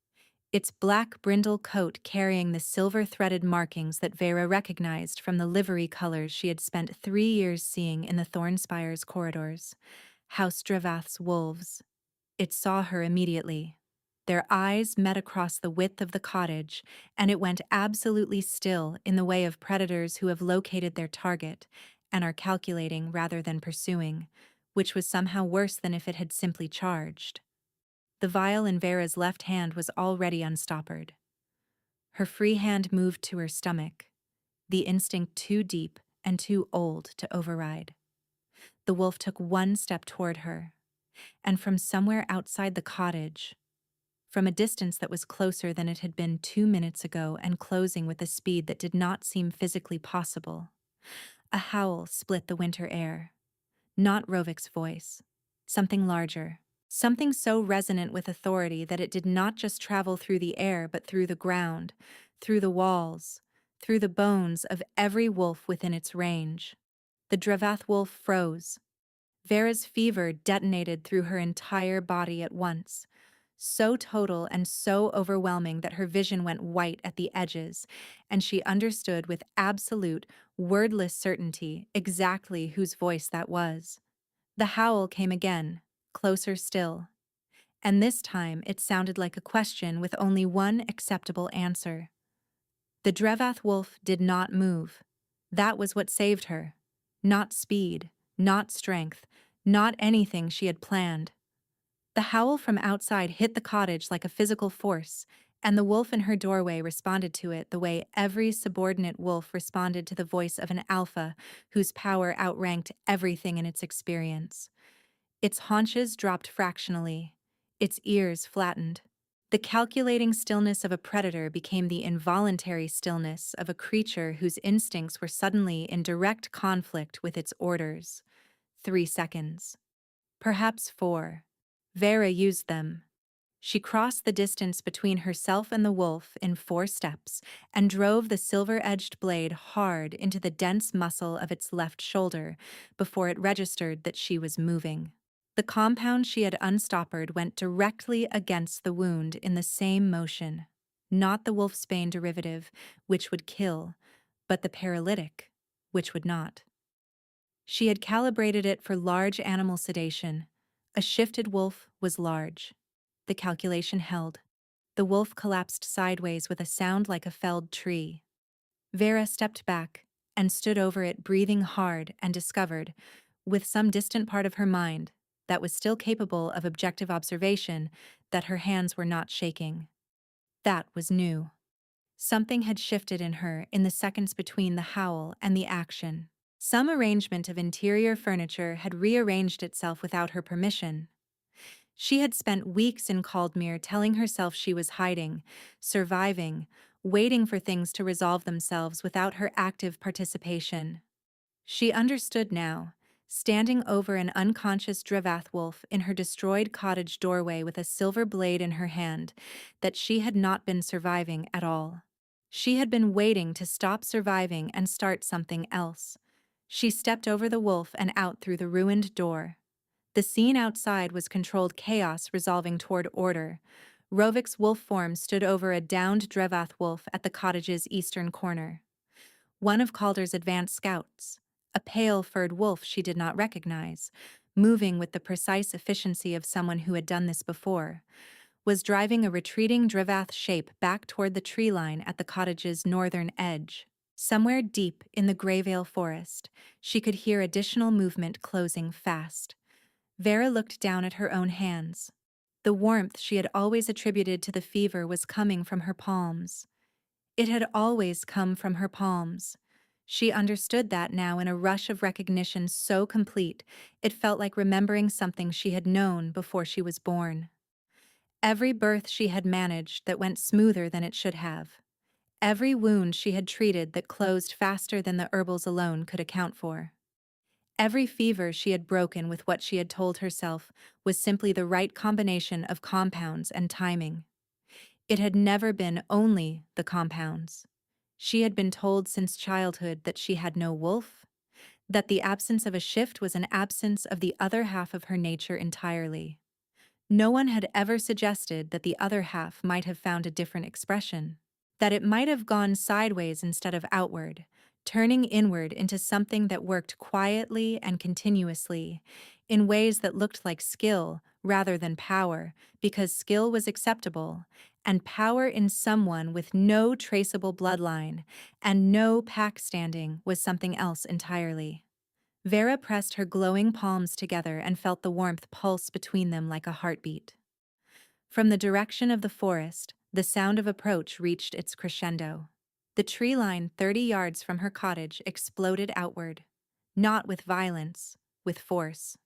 Its black brindle coat carrying the silver-threaded markings that Vera recognized from the livery colors she had spent 3 years seeing in the Thornspire's corridors. House Dravath's wolves. It saw her immediately. Their eyes met across the width of the cottage, and it went absolutely still in the way of predators who have located their target and are calculating rather than pursuing, which was somehow worse than if it had simply charged. The vial in Vera's left hand was already unstoppered. Her free hand moved to her stomach, the instinct too deep and too old to override. The wolf took 1 step toward her, and from somewhere outside the cottage, from a distance that was closer than it had been 2 minutes ago and closing with a speed that did not seem physically possible, a howl split the winter air. Not Rovik's voice, something larger. Something so resonant with authority that it did not just travel through the air but through the ground, through the walls, through the bones of every wolf within its range. The Dravath wolf froze. Vera's fever detonated through her entire body at once, so total and so overwhelming that her vision went white at the edges, and she understood with absolute, wordless certainty exactly whose voice that was. The howl came again, closer still. And this time it sounded like a question with only one acceptable answer. The Dravath wolf did not move. That was what saved her. Not speed, not strength, not anything she had planned. The howl from outside hit the cottage like a physical force, and the wolf in her doorway responded to it the way every subordinate wolf responded to the voice of an alpha whose power outranked everything in its experience. Its haunches dropped fractionally, its ears flattened. The calculating stillness of a predator became the involuntary stillness of a creature whose instincts were suddenly in direct conflict with its orders. 3 seconds. Perhaps 4. Vera used them. She crossed the distance between herself and the wolf in 4 steps and drove the silver-edged blade hard into the dense muscle of its left shoulder before it registered that she was moving. The compound she had unstoppered went directly against the wound in the same motion. Not the wolfsbane derivative, which would kill, but the paralytic, which would not. She had calibrated it for large animal sedation. A shifted wolf was large. The calculation held. The wolf collapsed sideways with a sound like a felled tree. Vera stepped back and stood over it, breathing hard, and discovered, with some distant part of her mind that was still capable of objective observation, that her hands were not shaking. That was new. Something had shifted in her in the seconds between the howl and the action. Some arrangement of interior furniture had rearranged itself without her permission. She had spent weeks in Caldmere telling herself she was hiding, surviving, waiting for things to resolve themselves without her active participation. She understood now, standing over an unconscious Dravath wolf in her destroyed cottage doorway with a silver blade in her hand, that she had not been surviving at all. She had been waiting to stop surviving and start something else. She stepped over the wolf and out through the ruined door. The scene outside was controlled chaos resolving toward order. Rovik's wolf form stood over a downed Drevath wolf at the cottage's eastern corner. One of Calder's advanced scouts, a pale-furred wolf she did not recognize, moving with the precise efficiency of someone who had done this before, was driving a retreating Drevath shape back toward the tree line at the cottage's northern edge. Somewhere deep in the Greyvale forest, she could hear additional movement closing fast. Vera looked down at her own hands. The warmth she had always attributed to the fever was coming from her palms. It had always come from her palms. She understood that now in a rush of recognition so complete, it felt like remembering something she had known before she was born. Every birth she had managed that went smoother than it should have. Every wound she had treated that closed faster than the herbals alone could account for. Every fever she had broken with what she had told herself was simply the right combination of compounds and timing. It had never been only the compounds. She had been told since childhood that she had no wolf, that the absence of a shift was an absence of the other half of her nature entirely. No one had ever suggested that the other half might have found a different expression, that it might have gone sideways instead of outward, turning inward into something that worked quietly and continuously, in ways that looked like skill rather than power, because skill was acceptable, and power in someone with no traceable bloodline and no pack standing was something else entirely. Vera pressed her glowing palms together and felt the warmth pulse between them like a heartbeat. From the direction of the forest, the sound of approach reached its crescendo. The tree line 30 yards from her cottage exploded outward. Not with violence, with force.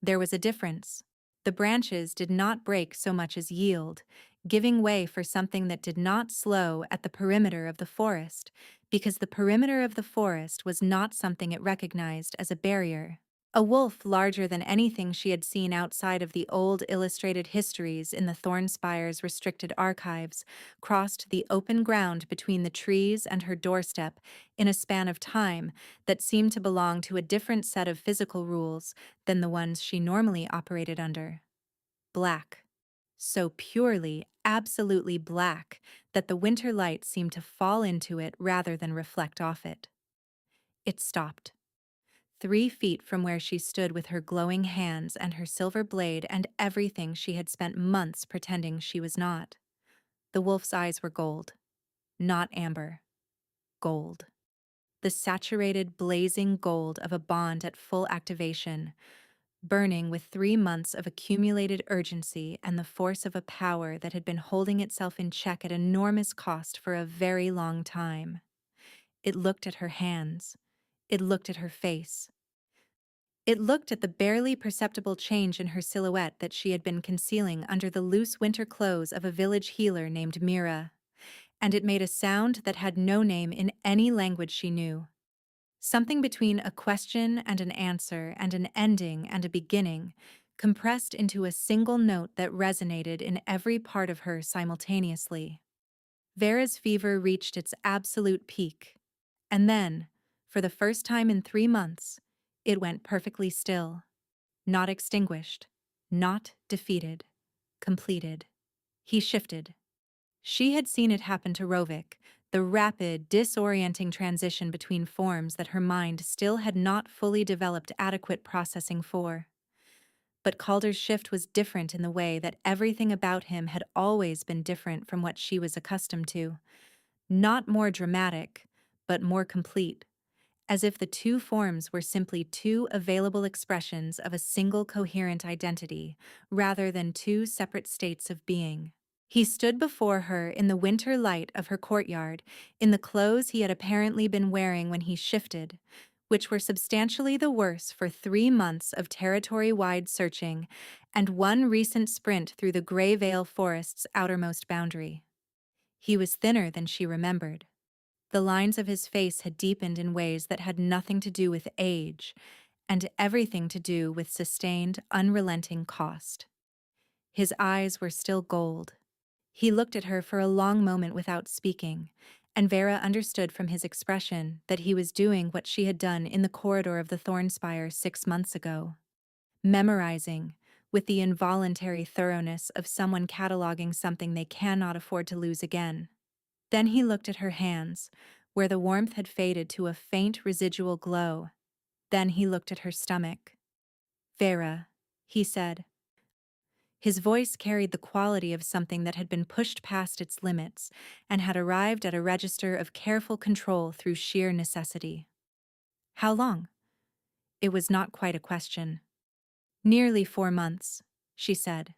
There was a difference. The branches did not break so much as yield, giving way for something that did not slow at the perimeter of the forest, because the perimeter of the forest was not something it recognized as a barrier. A wolf larger than anything she had seen outside of the old illustrated histories in the Thornspire's restricted archives crossed the open ground between the trees and her doorstep in a span of time that seemed to belong to a different set of physical rules than the ones she normally operated under. Black. So purely, absolutely black that the winter light seemed to fall into it rather than reflect off it. It stopped. 3 feet from where she stood with her glowing hands and her silver blade and everything she had spent months pretending she was not. The wolf's eyes were gold. Not amber. Gold. The saturated, blazing gold of a bond at full activation, burning with 3 months of accumulated urgency and the force of a power that had been holding itself in check at enormous cost for a very long time. It looked at her hands. It looked at her face. It looked at the barely perceptible change in her silhouette that she had been concealing under the loose winter clothes of a village healer named Mira, and it made a sound that had no name in any language she knew. Something between a question and an answer and an ending and a beginning, compressed into a single note that resonated in every part of her simultaneously. Vera's fever reached its absolute peak, and then, for the first time in 3 months, it went perfectly still. Not extinguished, not defeated, completed. He shifted. She had seen it happen to Rovik, the rapid, disorienting transition between forms that her mind still had not fully developed adequate processing for. But Calder's shift was different in the way that everything about him had always been different from what she was accustomed to. Not more dramatic, but more complete, as if the 2 forms were simply 2 available expressions of a single coherent identity, rather than 2 separate states of being. He stood before her in the winter light of her courtyard, in the clothes he had apparently been wearing when he shifted, which were substantially the worse for 3 months of territory-wide searching and one recent sprint through the Grey Vale Forest's outermost boundary. He was thinner than she remembered. The lines of his face had deepened in ways that had nothing to do with age, and everything to do with sustained, unrelenting cost. His eyes were still gold. He looked at her for a long moment without speaking, and Vera understood from his expression that he was doing what she had done in the corridor of the Thornspire 6 months ago. Memorizing, with the involuntary thoroughness of someone cataloging something they cannot afford to lose again. Then he looked at her hands, where the warmth had faded to a faint residual glow. Then he looked at her stomach. "Vera," he said. His voice carried the quality of something that had been pushed past its limits and had arrived at a register of careful control through sheer necessity. "How long?" It was not quite a question. "Nearly 4 months," she said.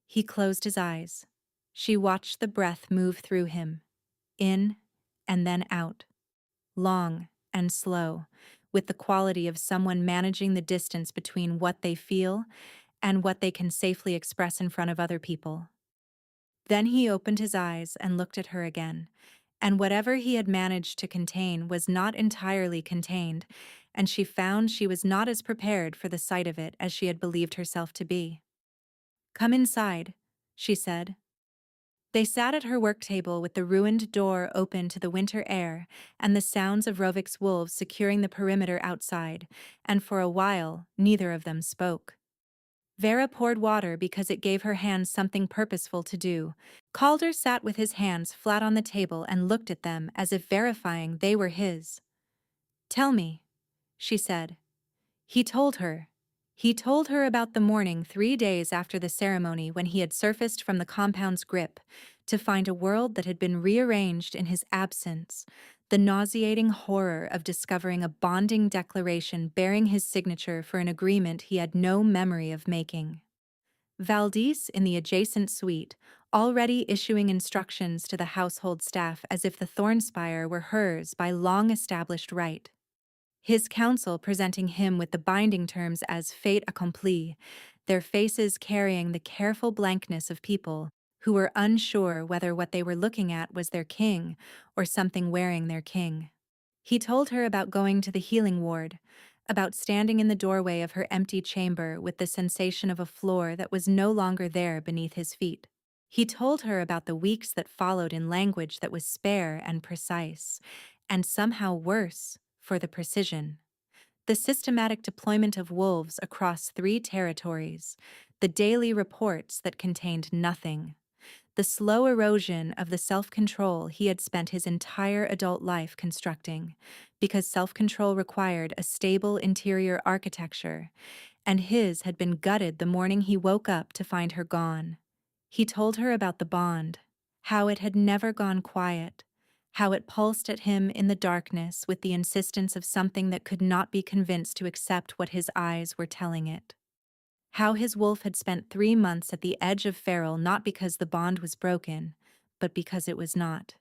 He closed his eyes. She watched the breath move through him, in and then out, long and slow, with the quality of someone managing the distance between what they feel and what they can safely express in front of other people. Then he opened his eyes and looked at her again, and whatever he had managed to contain was not entirely contained, and she found she was not as prepared for the sight of it as she had believed herself to be. "Come inside," she said. They sat at her work table with the ruined door open to the winter air and the sounds of Rovik's wolves securing the perimeter outside, and for a while neither of them spoke. Vera poured water because it gave her hands something purposeful to do. Calder sat with his hands flat on the table and looked at them as if verifying they were his. "Tell me," she said. He told her. He told her about the morning 3 days after the ceremony when he had surfaced from the compound's grip to find a world that had been rearranged in his absence, the nauseating horror of discovering a bonding declaration bearing his signature for an agreement he had no memory of making. Valdis, in the adjacent suite, already issuing instructions to the household staff as if the Thornspire were hers by long-established right. His counsel presenting him with the binding terms as fait accompli, their faces carrying the careful blankness of people who were unsure whether what they were looking at was their king or something wearing their king. He told her about going to the healing ward, about standing in the doorway of her empty chamber with the sensation of a floor that was no longer there beneath his feet. He told her about the weeks that followed in language that was spare and precise, and somehow worse for the precision. The systematic deployment of wolves across 3 territories, the daily reports that contained nothing, the slow erosion of the self-control he had spent his entire adult life constructing, because self-control required a stable interior architecture, and his had been gutted the morning he woke up to find her gone. He told her about the bond, how it had never gone quiet, how it pulsed at him in the darkness with the insistence of something that could not be convinced to accept what his eyes were telling it. How his wolf had spent 3 months at the edge of feral not because the bond was broken, but because it was not.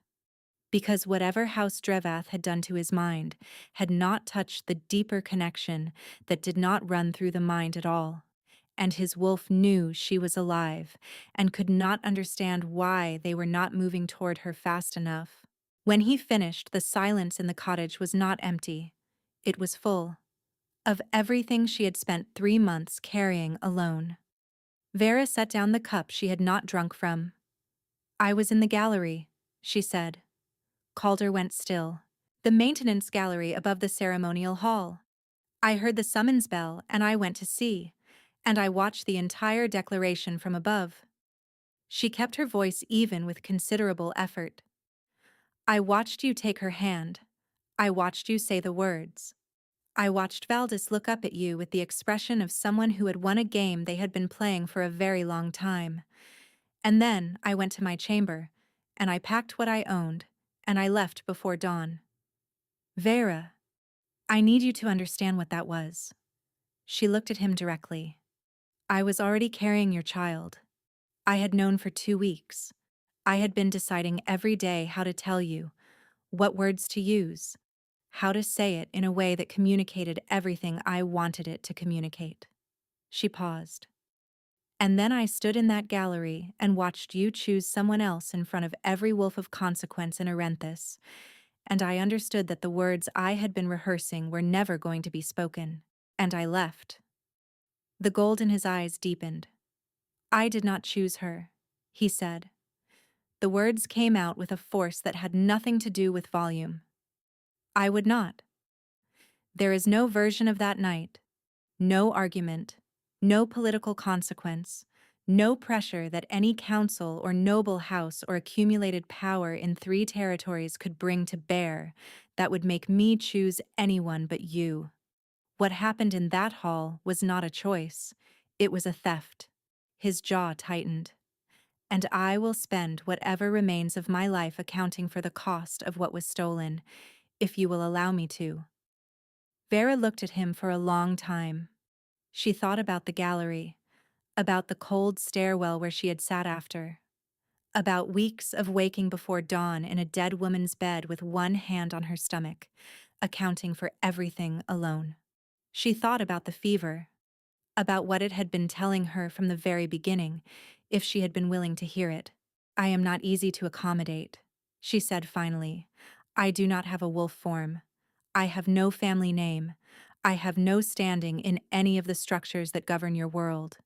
Because whatever House Drevath had done to his mind had not touched the deeper connection that did not run through the mind at all. And his wolf knew she was alive and could not understand why they were not moving toward her fast enough. When he finished, the silence in the cottage was not empty. It was full of everything she had spent 3 months carrying alone. Vera set down the cup she had not drunk from. "I was in the gallery," she said. Calder went still. "The maintenance gallery above the ceremonial hall. I heard the summons bell and I went to see, and I watched the entire declaration from above." She kept her voice even with considerable effort. "I watched you take her hand. I watched you say the words. I watched Valdis look up at you with the expression of someone who had won a game they had been playing for a very long time. And then I went to my chamber, and I packed what I owned, and I left before dawn. Vera, I need you to understand what that was." She looked at him directly. "I was already carrying your child. I had known for 2 weeks. I had been deciding every day how to tell you, what words to use, how to say it in a way that communicated everything I wanted it to communicate. She paused. And then I stood in that gallery and watched you choose someone else in front of every wolf of consequence in Arenthus, and I understood that the words I had been rehearsing were never going to be spoken, and I left. The gold in his eyes deepened. I did not choose her, he said. The words came out with a force that had nothing to do with volume. I would not. There is no version of that night, no argument, no political consequence, no pressure that any council or noble house or accumulated power in 3 territories could bring to bear that would make me choose anyone but you. What happened in that hall was not a choice, it was a theft. His jaw tightened. And I will spend whatever remains of my life accounting for the cost of what was stolen, if you will allow me to. Vera looked at him for a long time. She thought about the gallery, about the cold stairwell where she had sat after, about weeks of waking before dawn in a dead woman's bed with one hand on her stomach, accounting for everything alone. She thought about the fever, about what it had been telling her from the very beginning, if she had been willing to hear it. I am not easy to accommodate, she said finally. I do not have a wolf form. I have no family name. I have no standing in any of the structures that govern your world.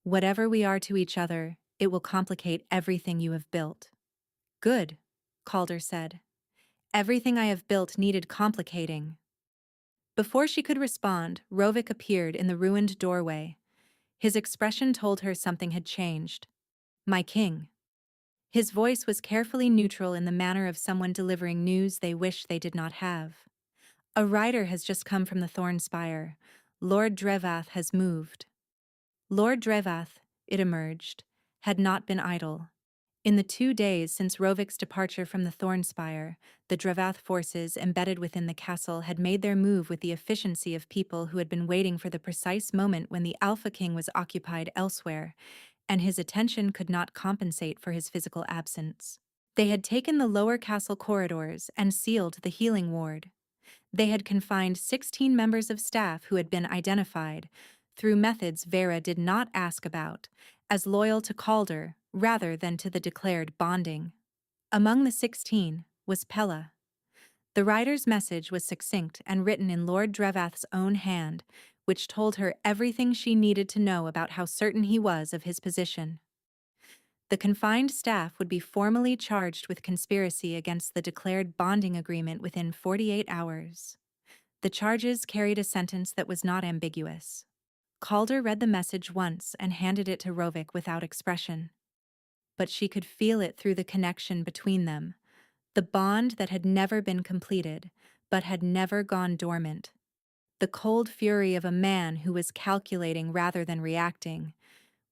Whatever we are to each other, it will complicate everything you have built. Good, Calder said. Everything I have built needed complicating. Before she could respond, Rovik appeared in the ruined doorway. His expression told her something had changed. My king. His voice was carefully neutral in the manner of someone delivering news they wish they did not have. A rider has just come from the Thornspire. Lord Drevath has moved. Lord Drevath, it emerged, had not been idle. In the 2 days since Rovik's departure from the Thornspire, the Drevath forces embedded within the castle had made their move with the efficiency of people who had been waiting for the precise moment when the Alpha King was occupied elsewhere, and his attention could not compensate for his physical absence. They had taken the lower castle corridors and sealed the healing ward. They had confined 16 members of staff who had been identified, through methods Vera did not ask about, as loyal to Calder rather than to the declared bonding. Among the 16 was Pella. The rider's message was succinct and written in Lord Drevath's own hand, which told her everything she needed to know about how certain he was of his position. The confined staff would be formally charged with conspiracy against the declared bonding agreement within 48 hours. The charges carried a sentence that was not ambiguous. Calder read the message once and handed it to Rovik without expression. But she could feel it through the connection between them, the bond that had never been completed, but had never gone dormant. The cold fury of a man who was calculating rather than reacting,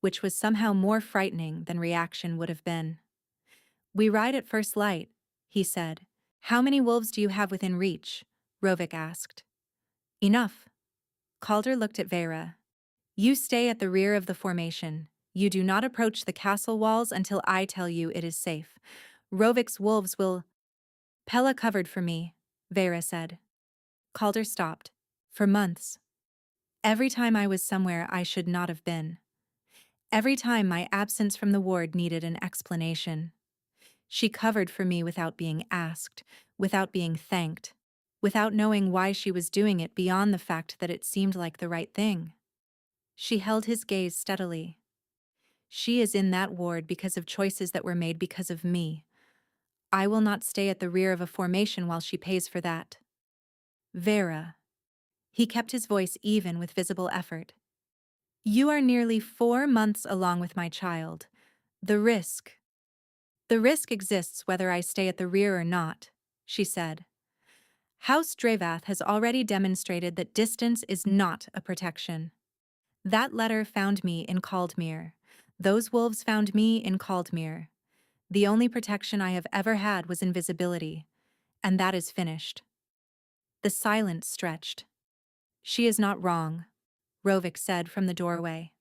which was somehow more frightening than reaction would have been. We ride at first light, he said. How many wolves do you have within reach? Rovik asked. Enough. Calder looked at Vera. You stay at the rear of the formation. You do not approach the castle walls until I tell you it is safe. Rovik's wolves will... Pella covered for me, Vera said. Calder stopped. For months. Every time I was somewhere I should not have been. Every time my absence from the ward needed an explanation. She covered for me without being asked, without being thanked, without knowing why she was doing it beyond the fact that it seemed like the right thing. She held his gaze steadily. She is in that ward because of choices that were made because of me. I will not stay at the rear of a formation while she pays for that. Vera. He kept his voice even with visible effort. You are nearly 4 months along with my child. The risk exists whether I stay at the rear or not, she said. House Drevath has already demonstrated that distance is not a protection. That letter found me in Caldmere. Those wolves found me in Caldmere. The only protection I have ever had was invisibility, and that is finished. The silence stretched. She is not wrong, Rovik said from the doorway.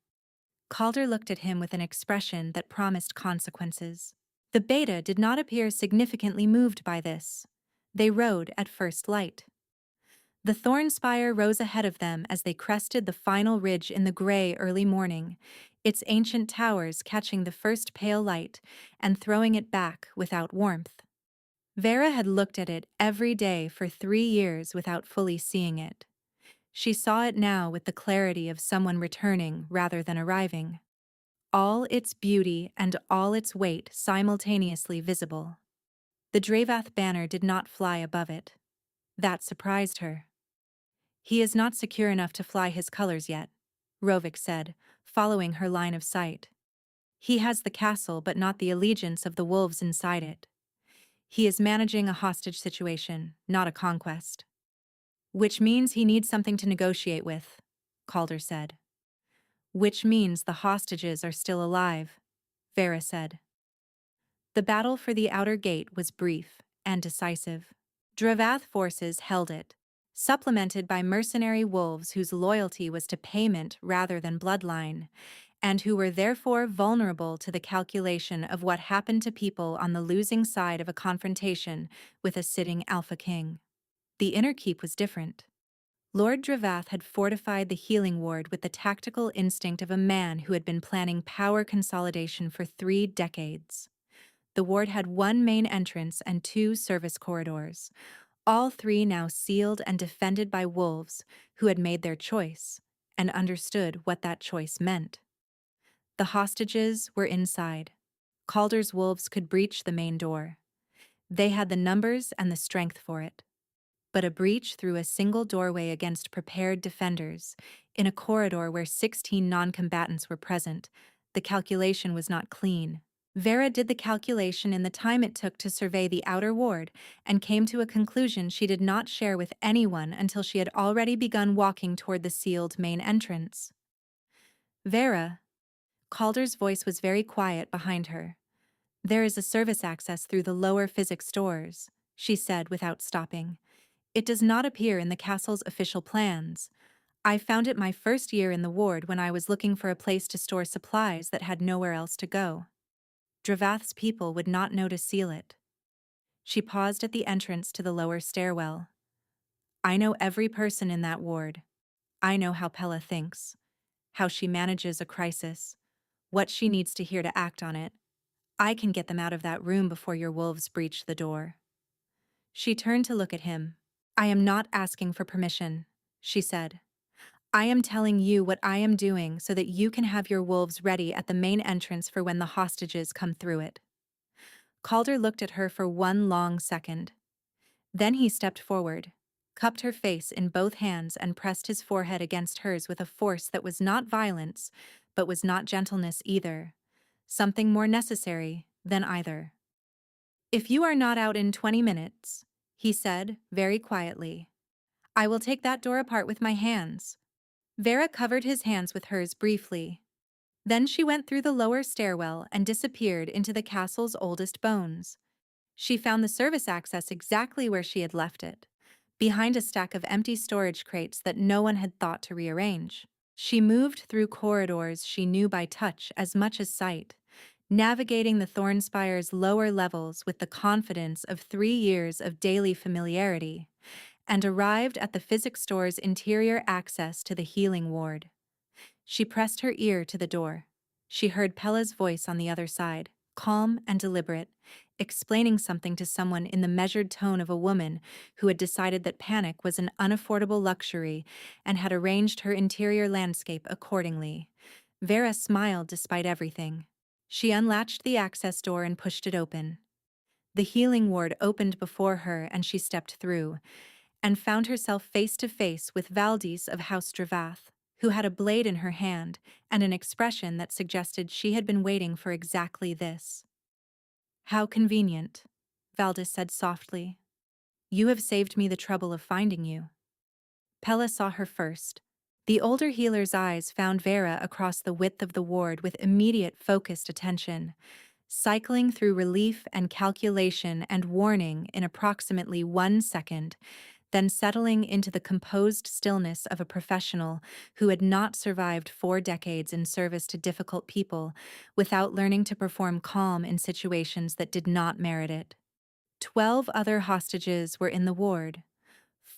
Calder looked at him with an expression that promised consequences. The beta did not appear significantly moved by this. They rode at first light. The Thornspire rose ahead of them as they crested the final ridge in the gray early morning, its ancient towers catching the first pale light and throwing it back without warmth. Vera had looked at it every day for 3 years without fully seeing it. She saw it now with the clarity of someone returning rather than arriving. All its beauty and all its weight simultaneously visible. The Dravath banner did not fly above it. That surprised her. "He is not secure enough to fly his colors yet," Rovik said, following her line of sight. "He has the castle but not the allegiance of the wolves inside it. He is managing a hostage situation, not a conquest." "Which means he needs something to negotiate with," Calder said. "Which means the hostages are still alive," Vera said. The battle for the outer gate was brief and decisive. Dravath forces held it, supplemented by mercenary wolves whose loyalty was to payment rather than bloodline, and who were therefore vulnerable to the calculation of what happened to people on the losing side of a confrontation with a sitting Alpha King. The inner keep was different. Lord Dravath had fortified the healing ward with the tactical instinct of a man who had been planning power consolidation for 3 decades. The ward had one main entrance and 2 service corridors, all 3 now sealed and defended by wolves who had made their choice and understood what that choice meant. The hostages were inside. Calder's wolves could breach the main door. They had the numbers and the strength for it. But a breach through a single doorway against prepared defenders, in a corridor where 16 non-combatants were present, the calculation was not clean. Vera did the calculation in the time it took to survey the outer ward and came to a conclusion she did not share with anyone until she had already begun walking toward the sealed main entrance. "Vera," Calder's voice was very quiet behind her. "There is a service access through the lower physics stores," she said without stopping. "It does not appear in the castle's official plans. I found it my first year in the ward when I was looking for a place to store supplies that had nowhere else to go. Dravath's people would not know to seal it." She paused at the entrance to the lower stairwell. "I know every person in that ward. I know how Pella thinks, how she manages a crisis, what she needs to hear to act on it. I can get them out of that room before your wolves breach the door." She turned to look at him. "I am not asking for permission," she said. "I am telling you what I am doing so that you can have your wolves ready at the main entrance for when the hostages come through it." Calder looked at her for one long second. Then he stepped forward, cupped her face in both hands and pressed his forehead against hers with a force that was not violence, but was not gentleness either. Something more necessary than either. "If you are not out in 20 minutes, he said, very quietly, "I will take that door apart with my hands." Vera covered his hands with hers briefly. Then she went through the lower stairwell and disappeared into the castle's oldest bones. She found the service access exactly where she had left it, behind a stack of empty storage crates that no one had thought to rearrange. She moved through corridors she knew by touch as much as sight, navigating the Thornspire's lower levels with the confidence of 3 years of daily familiarity, and arrived at the physics store's interior access to the healing ward. She pressed her ear to the door. She heard Pella's voice on the other side, calm and deliberate, explaining something to someone in the measured tone of a woman who had decided that panic was an unaffordable luxury and had arranged her interior landscape accordingly. Vera smiled despite everything. She unlatched the access door and pushed it open. The healing ward opened before her and she stepped through, and found herself face to face with Valdis of House Dravath, who had a blade in her hand and an expression that suggested she had been waiting for exactly this. "How convenient," Valdis said softly. "You have saved me the trouble of finding you." Pella saw her first. The older healer's eyes found Vera across the width of the ward with immediate focused attention, cycling through relief and calculation and warning in approximately 1 second, then settling into the composed stillness of a professional who had not survived 4 decades in service to difficult people without learning to perform calm in situations that did not merit it. 12 other hostages were in the ward.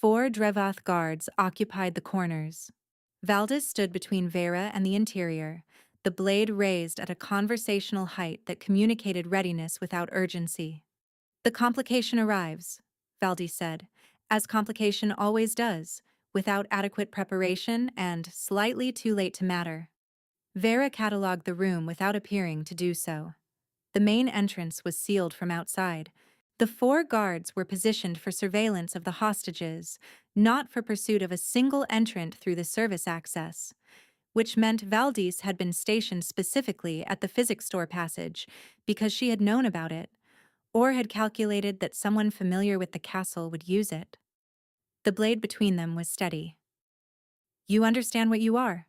4 Drevath guards occupied the corners. Valdis stood between Vera and the interior, the blade raised at a conversational height that communicated readiness without urgency. "The complication arrives," Valdis said, "as complication always does, without adequate preparation and slightly too late to matter." Vera catalogued the room without appearing to do so. The main entrance was sealed from outside. The 4 guards were positioned for surveillance of the hostages, not for pursuit of a single entrant through the service access, which meant Valdis had been stationed specifically at the physics store passage because she had known about it, or had calculated that someone familiar with the castle would use it. The blade between them was steady. "You understand what you are,"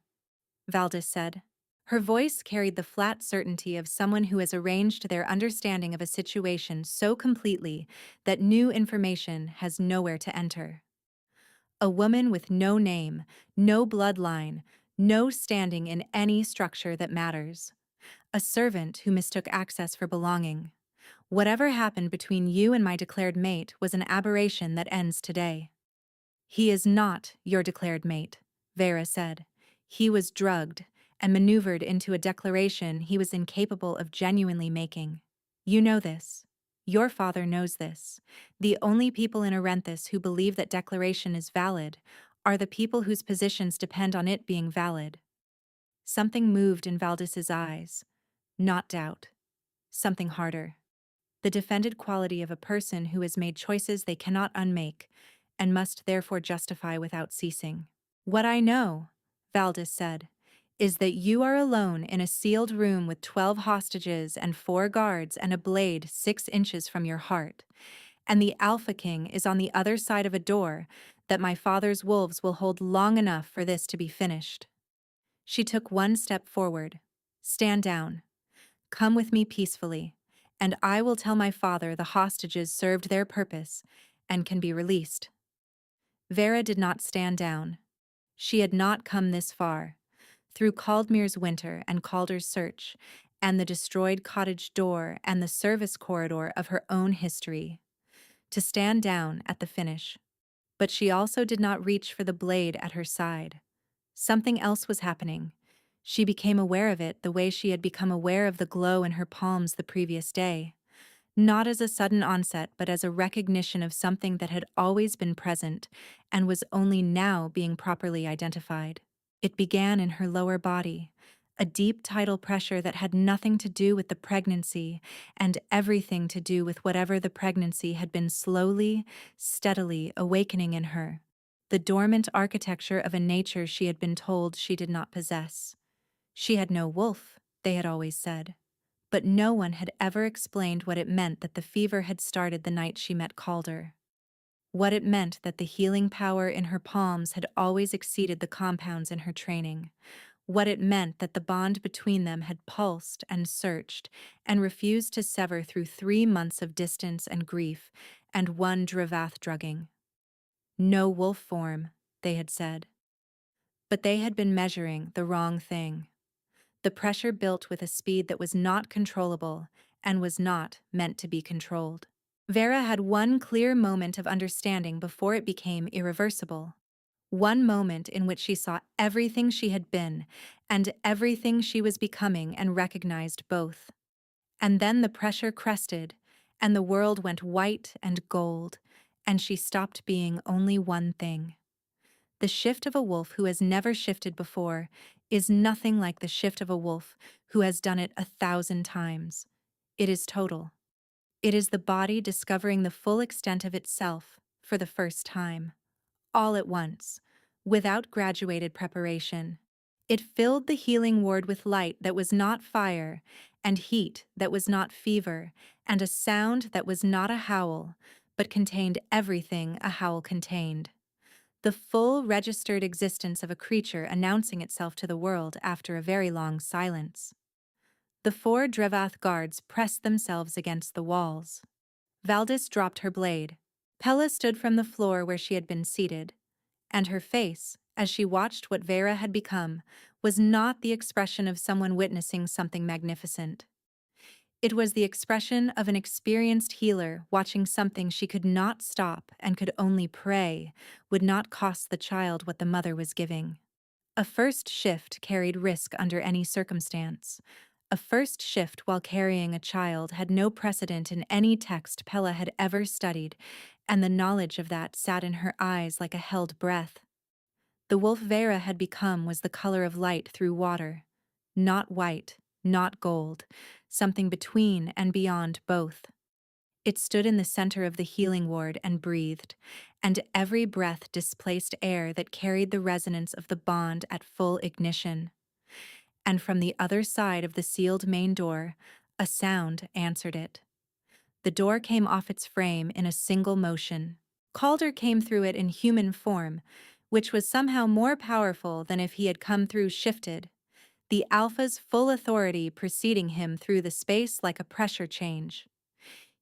Valdis said. Her voice carried the flat certainty of someone who has arranged their understanding of a situation so completely that new information has nowhere to enter. A woman with no name, no bloodline, no standing in any structure that matters. A servant who mistook access for belonging. Whatever happened between you and my declared mate was an aberration that ends today. "He is not your declared mate," Vera said. "He was drugged and maneuvered into a declaration he was incapable of genuinely making. You know this. Your father knows this. The only people in Arenthus who believe that declaration is valid are the people whose positions depend on it being valid." Something moved in Valdis's eyes. Not doubt. Something harder. The defended quality of a person who has made choices they cannot unmake and must therefore justify without ceasing. "What I know," Valdis said, "is that you are alone in a sealed room with 12 hostages and 4 guards and a blade 6 inches from your heart, and the Alpha King is on the other side of a door that my father's wolves will hold long enough for this to be finished." She took one step forward. "Stand down. Come with me peacefully, and I will tell my father the hostages served their purpose and can be released." Vera did not stand down. She had not come this far, through Caldmere's winter and Calder's search, and the destroyed cottage door and the service corridor of her own history, to stand down at the finish. But she also did not reach for the blade at her side. Something else was happening. She became aware of it the way she had become aware of the glow in her palms the previous day. Not as a sudden onset, but as a recognition of something that had always been present and was only now being properly identified. It began in her lower body, a deep tidal pressure that had nothing to do with the pregnancy and everything to do with whatever the pregnancy had been slowly, steadily awakening in her. The dormant architecture of a nature she had been told she did not possess. She had no wolf, they had always said. But no one had ever explained what it meant that the fever had started the night she met Calder. What it meant that the healing power in her palms had always exceeded the compounds in her training. What it meant that the bond between them had pulsed and searched and refused to sever through 3 months of distance and grief and 1 Drevath drugging. No wolf form, they had said. But they had been measuring the wrong thing. The pressure built with a speed that was not controllable and was not meant to be controlled. Vera had one clear moment of understanding before it became irreversible. One moment in which she saw everything she had been and everything she was becoming and recognized both. And then the pressure crested, and the world went white and gold, and she stopped being only one thing. The shift of a wolf who has never shifted before is nothing like the shift of a wolf who has done it 1,000 times. It is total. It is the body discovering the full extent of itself for the first time, all at once, without graduated preparation. It filled the healing ward with light that was not fire, and heat that was not fever, and a sound that was not a howl, but contained everything a howl contained. The full registered existence of a creature announcing itself to the world after a very long silence. The 4 Drevath guards pressed themselves against the walls. Valdis dropped her blade. Pella stood from the floor where she had been seated, and her face, as she watched what Vera had become, was not the expression of someone witnessing something magnificent. It was the expression of an experienced healer watching something she could not stop and could only pray would not cost the child what the mother was giving. A first shift carried risk under any circumstance. A first shift while carrying a child had no precedent in any text Pella had ever studied, and the knowledge of that sat in her eyes like a held breath. The wolf Vera had become was the color of light through water. Not white, not gold, something between and beyond both. It stood in the center of the healing ward and breathed, and every breath displaced air that carried the resonance of the bond at full ignition. And from the other side of the sealed main door, a sound answered it. The door came off its frame in a single motion. Calder came through it in human form, which was somehow more powerful than if he had come through shifted, the Alpha's full authority preceding him through the space like a pressure change.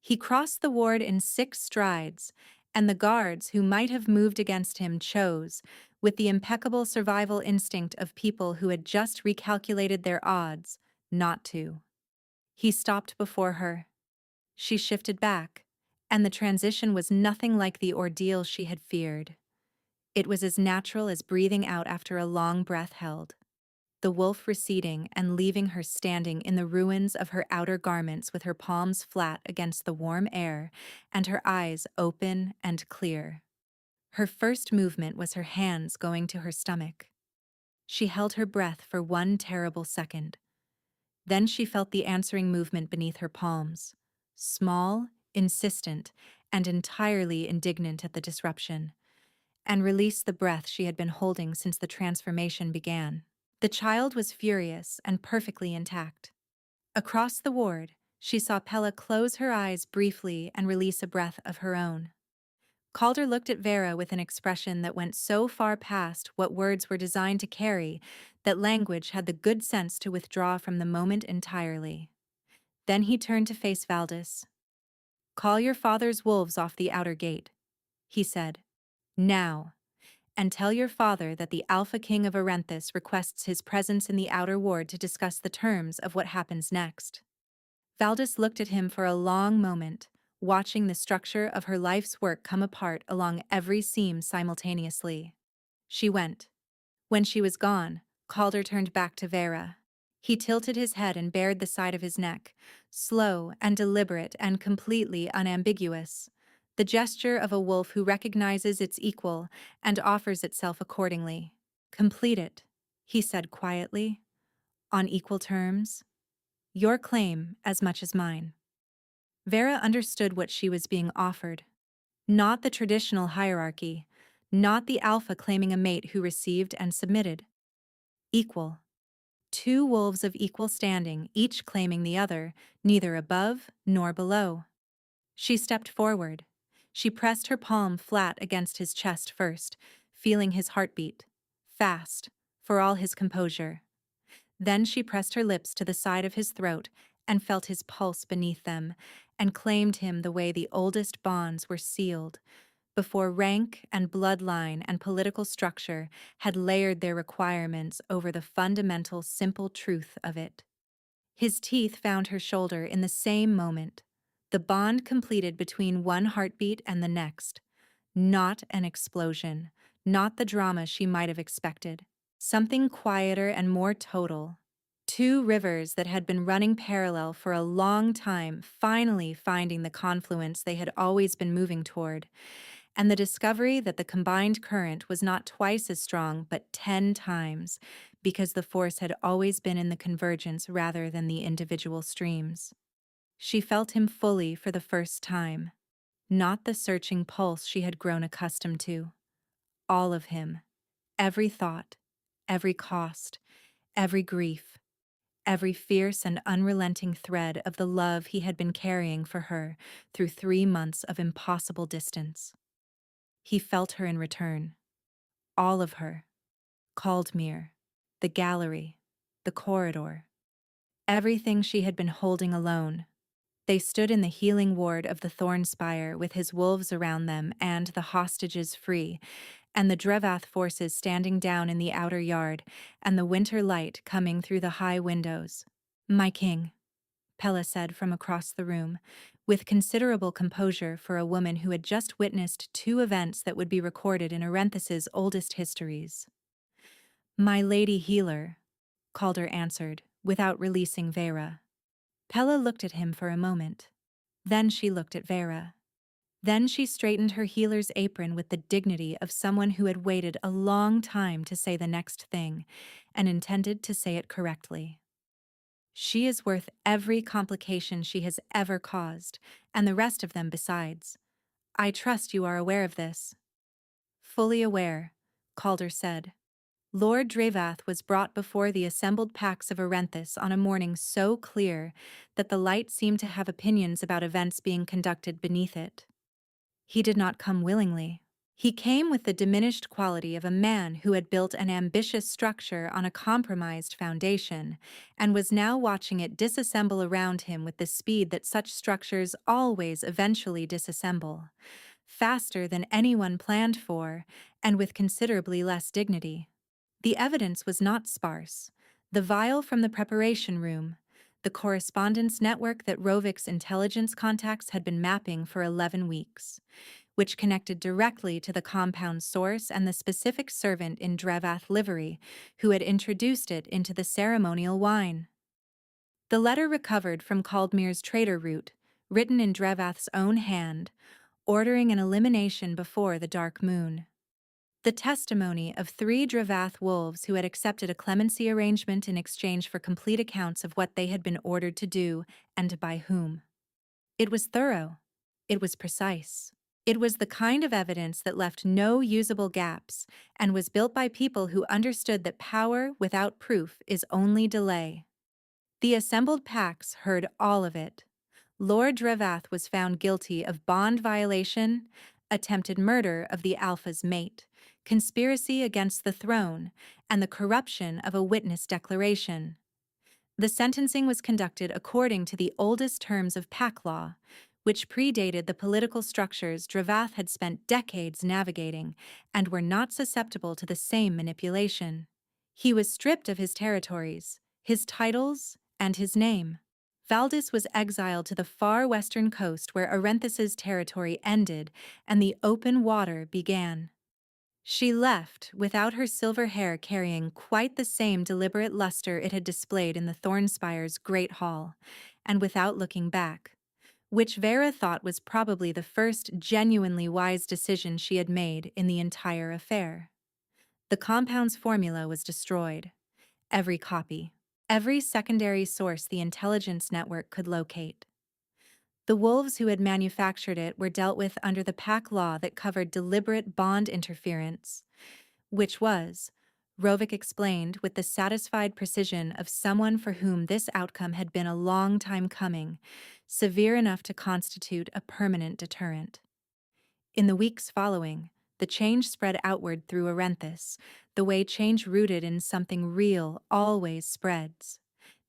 He crossed the ward in 6 strides, and the guards who might have moved against him chose, with the impeccable survival instinct of people who had just recalculated their odds, not to. He stopped before her. She shifted back, and the transition was nothing like the ordeal she had feared. It was as natural as breathing out after a long breath held. The wolf receding and leaving her standing in the ruins of her outer garments with her palms flat against the warm air and her eyes open and clear. Her first movement was her hands going to her stomach. She held her breath for one terrible second. Then she felt the answering movement beneath her palms, small, insistent, and entirely indignant at the disruption, and released the breath she had been holding since the transformation began. The child was furious and perfectly intact. Across the ward, she saw Pella close her eyes briefly and release a breath of her own. Calder looked at Vera with an expression that went so far past what words were designed to carry that language had the good sense to withdraw from the moment entirely. Then he turned to face Valdis. "Call your father's wolves off the outer gate," he said. "Now. And tell your father that the Alpha King of Arenthus requests his presence in the outer ward to discuss the terms of what happens next." Valdis looked at him for a long moment, watching the structure of her life's work come apart along every seam simultaneously. She went. When she was gone, Calder turned back to Vera. He tilted his head and bared the side of his neck, slow and deliberate and completely unambiguous. The gesture of a wolf who recognizes its equal and offers itself accordingly. "Complete it," he said quietly. "On equal terms. Your claim as much as mine." Vera understood what she was being offered. Not the traditional hierarchy, not the alpha claiming a mate who received and submitted. Equal. 2 wolves of equal standing, each claiming the other, neither above nor below. She stepped forward. She pressed her palm flat against his chest first, feeling his heartbeat. Fast, for all his composure. Then she pressed her lips to the side of his throat and felt his pulse beneath them, and claimed him the way the oldest bonds were sealed, before rank and bloodline and political structure had layered their requirements over the fundamental simple truth of it. His teeth found her shoulder in the same moment, the bond completed between one heartbeat and the next. Not an explosion, not the drama she might have expected. Something quieter and more total. 2 rivers that had been running parallel for a long time finally finding the confluence they had always been moving toward, and the discovery that the combined current was not twice as strong but 10 times, because the force had always been in the convergence rather than the individual streams. She felt him fully for the first time, not the searching pulse she had grown accustomed to. All of him, every thought, every cost, every grief, every fierce and unrelenting thread of the love he had been carrying for her through 3 months of impossible distance. He felt her in return. All of her. Caldmere, the gallery, the corridor. Everything she had been holding alone. They stood in the healing ward of the Thornspire with his wolves around them and the hostages free, and the Drevath forces standing down in the outer yard, and the winter light coming through the high windows. "My king," Pella said from across the room, with considerable composure for a woman who had just witnessed two events that would be recorded in Arenthes's oldest histories. My lady healer, Calder answered, without releasing Vera. Pella looked at him for a moment. Then she looked at Vera. Then she straightened her healer's apron with the dignity of someone who had waited a long time to say the next thing, and intended to say it correctly. She is worth every complication she has ever caused, and the rest of them besides. I trust you are aware of this. Fully aware, Calder said. Lord Dravath was brought before the assembled packs of Arenthus on a morning so clear that the light seemed to have opinions about events being conducted beneath it. He did not come willingly. He came with the diminished quality of a man who had built an ambitious structure on a compromised foundation and was now watching it disassemble around him with the speed that such structures always eventually disassemble, faster than anyone planned for and with considerably less dignity. The evidence was not sparse. The vial from the preparation room, the correspondence network that Rovik's intelligence contacts had been mapping for 11 weeks, which connected directly to the compound source and the specific servant in Dravath livery who had introduced it into the ceremonial wine. The letter recovered from Caldmere's trader route, written in Dravath's own hand, ordering an elimination before the dark moon. The testimony of 3 Dravath wolves who had accepted a clemency arrangement in exchange for complete accounts of what they had been ordered to do and by whom. It was thorough. It was precise. It was the kind of evidence that left no usable gaps and was built by people who understood that power without proof is only delay. The assembled packs heard all of it. Lord Dravath was found guilty of bond violation, attempted murder of the Alpha's mate, conspiracy against the throne, and the corruption of a witness declaration. The sentencing was conducted according to the oldest terms of pack law, which predated the political structures Dravath had spent decades navigating and were not susceptible to the same manipulation. He was stripped of his territories, his titles, and his name. Valdis was exiled to the far western coast where Arenthes's territory ended and the open water began. She left without her silver hair carrying quite the same deliberate luster it had displayed in the Thornspire's great hall, and without looking back, which Vera thought was probably the first genuinely wise decision she had made in the entire affair. The compound's formula was destroyed. Every copy. Every secondary source the intelligence network could locate. The wolves who had manufactured it were dealt with under the pack law that covered deliberate bond interference, which was, Rovik explained with the satisfied precision of someone for whom this outcome had been a long time coming, severe enough to constitute a permanent deterrent. In the weeks following, the change spread outward through Arenthus, the way change rooted in something real always spreads,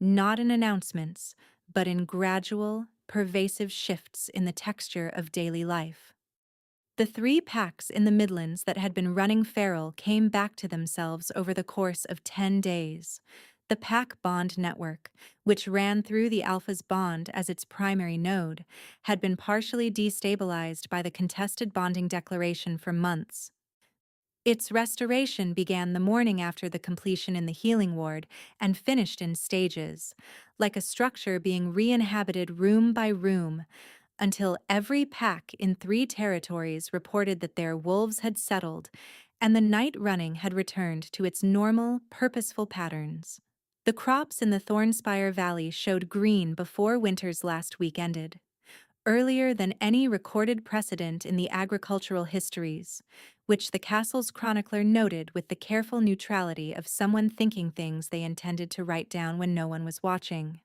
not in announcements, but in gradual, pervasive shifts in the texture of daily life. The 3 packs in the Midlands that had been running feral came back to themselves over the course of 10 days. The pack bond network, which ran through the Alpha's bond as its primary node, had been partially destabilized by the contested bonding declaration for months. Its restoration began the morning after the completion in the healing ward and finished in stages, like a structure being re-inhabited room by room, until every pack in 3 territories reported that their wolves had settled and the night running had returned to its normal, purposeful patterns. The crops in the Thornspire Valley showed green before winter's last week ended, earlier than any recorded precedent in the agricultural histories, which the castle's chronicler noted with the careful neutrality of someone thinking things they intended to write down when no one was watching.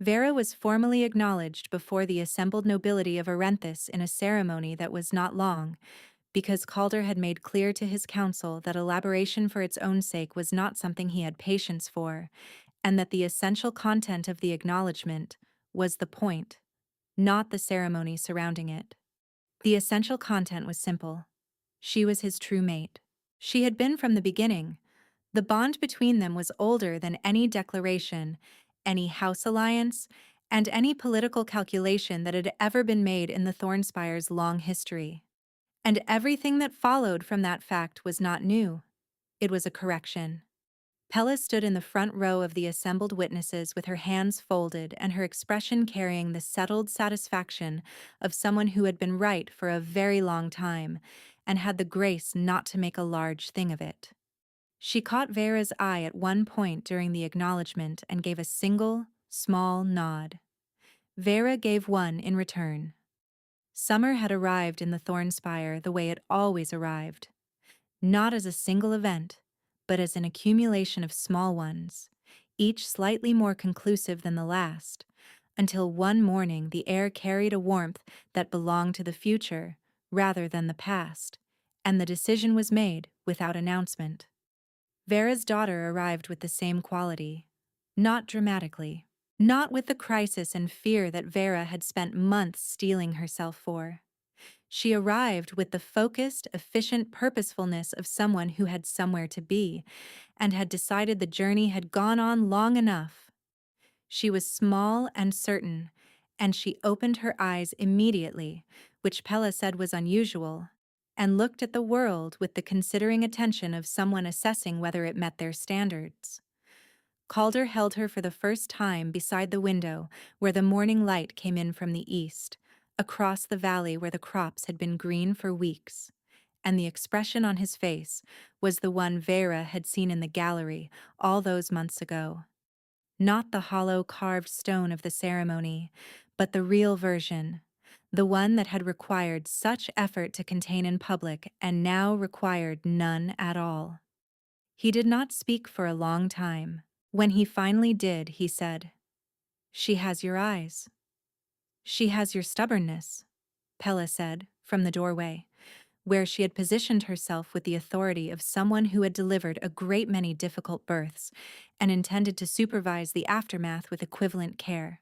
Vera was formally acknowledged before the assembled nobility of Arenthus in a ceremony that was not long, because Calder had made clear to his council that elaboration for its own sake was not something he had patience for, and that the essential content of the acknowledgement was the point, not the ceremony surrounding it. The essential content was simple. She was his true mate. She had been from the beginning. The bond between them was older than any declaration, any house alliance, and any political calculation that had ever been made in the Thornspire's long history. And everything that followed from that fact was not new. It was a correction. Pella stood in the front row of the assembled witnesses with her hands folded and her expression carrying the settled satisfaction of someone who had been right for a very long time and had the grace not to make a large thing of it. She caught Vera's eye at one point during the acknowledgement and gave a single, small nod. Vera gave one in return. Summer had arrived in the Thornspire the way it always arrived, not as a single event, but as an accumulation of small ones, each slightly more conclusive than the last, until one morning the air carried a warmth that belonged to the future rather than the past, and the decision was made without announcement. Vera's daughter arrived with the same quality, not dramatically, not with the crisis and fear that Vera had spent months steeling herself for. She arrived with the focused, efficient purposefulness of someone who had somewhere to be and had decided the journey had gone on long enough. She was small and certain, and she opened her eyes immediately, which Pella said was unusual, and looked at the world with the considering attention of someone assessing whether it met their standards. Calder held her for the first time beside the window where the morning light came in from the east, across the valley where the crops had been green for weeks, and the expression on his face was the one Vera had seen in the gallery all those months ago. Not the hollow carved stone of the ceremony, but the real version, the one that had required such effort to contain in public and now required none at all. He did not speak for a long time. When he finally did, he said, "She has your eyes. She has your stubbornness," Pella said, from the doorway, where she had positioned herself with the authority of someone who had delivered a great many difficult births and intended to supervise the aftermath with equivalent care.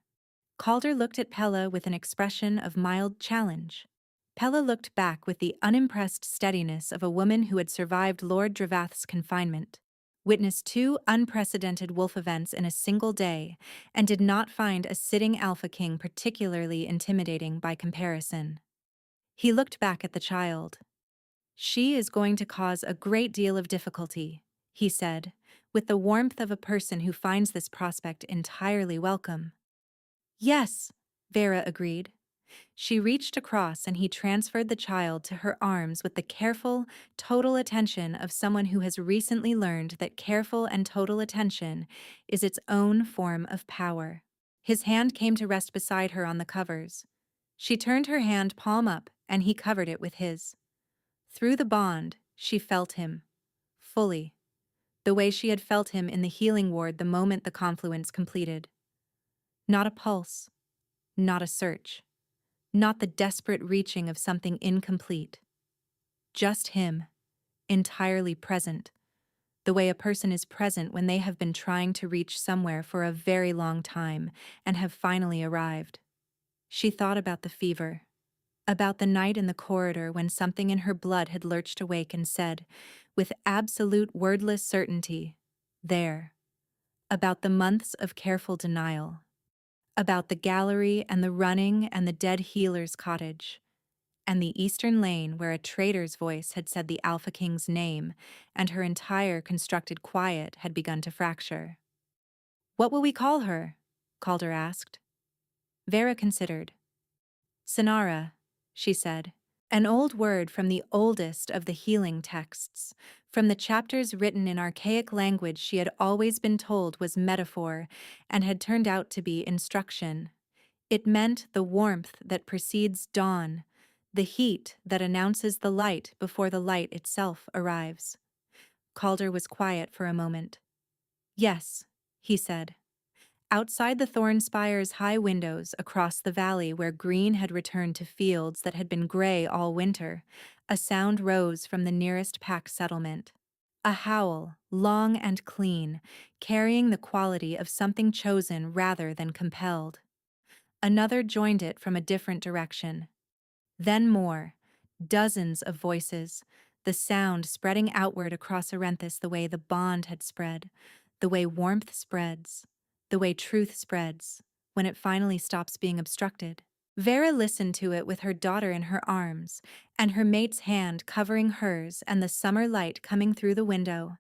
Calder looked at Pella with an expression of mild challenge. Pella looked back with the unimpressed steadiness of a woman who had survived Lord Dravath's confinement, witnessed 2 unprecedented wolf events in a single day, and did not find a sitting Alpha King particularly intimidating by comparison. He looked back at the child. "She is going to cause a great deal of difficulty," he said, with the warmth of a person who finds this prospect entirely welcome. "Yes," Vera agreed. She reached across and he transferred the child to her arms with the careful, total attention of someone who has recently learned that careful and total attention is its own form of power. His hand came to rest beside her on the covers. She turned her hand palm up and he covered it with his. Through the bond, she felt him. Fully. The way she had felt him in the healing ward the moment the confluence completed. Not a pulse. Not a search. Not the desperate reaching of something incomplete. Just him, entirely present, the way a person is present when they have been trying to reach somewhere for a very long time and have finally arrived. She thought about the fever, about the night in the corridor when something in her blood had lurched awake and said, with absolute wordless certainty, "There." About the months of careful denial. About the gallery and the running and the dead healer's cottage, and the eastern lane where a traitor's voice had said the Alpha King's name and her entire constructed quiet had begun to fracture. "What will we call her?" Calder asked. Vera considered. "Sonara," she said, an old word from the oldest of the healing texts, from the chapters written in archaic language she had always been told was metaphor and had turned out to be instruction. It meant the warmth that precedes dawn, the heat that announces the light before the light itself arrives. Calder was quiet for a moment. "Yes," he said. Outside the Thornspire's high windows across the valley where green had returned to fields that had been gray all winter, a sound rose from the nearest pack settlement. A howl, long and clean, carrying the quality of something chosen rather than compelled. Another joined it from a different direction. Then more, dozens of voices, the sound spreading outward across Arenthus the way the bond had spread, the way warmth spreads, the way truth spreads, when it finally stops being obstructed. Vera listened to it with her daughter in her arms, and her mate's hand covering hers and the summer light coming through the window,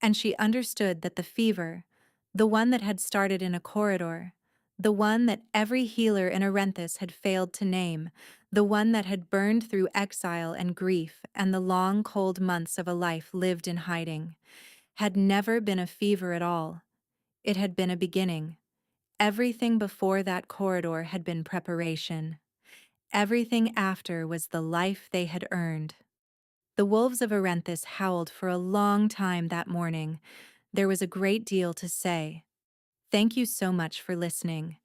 and she understood that the fever, the one that had started in a corridor, the one that every healer in Arenthus had failed to name, the one that had burned through exile and grief and the long cold months of a life lived in hiding, had never been a fever at all. It had been a beginning. Everything before that corridor had been preparation. Everything after was the life they had earned. The wolves of Arenthus howled for a long time that morning. There was a great deal to say. Thank you so much for listening.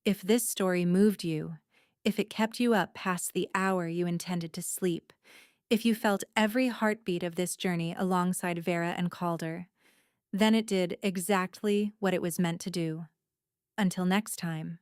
If this story moved you, if it kept you up past the hour you intended to sleep, if you felt every heartbeat of this journey alongside Vera and Calder, then it did exactly what it was meant to do. Until next time.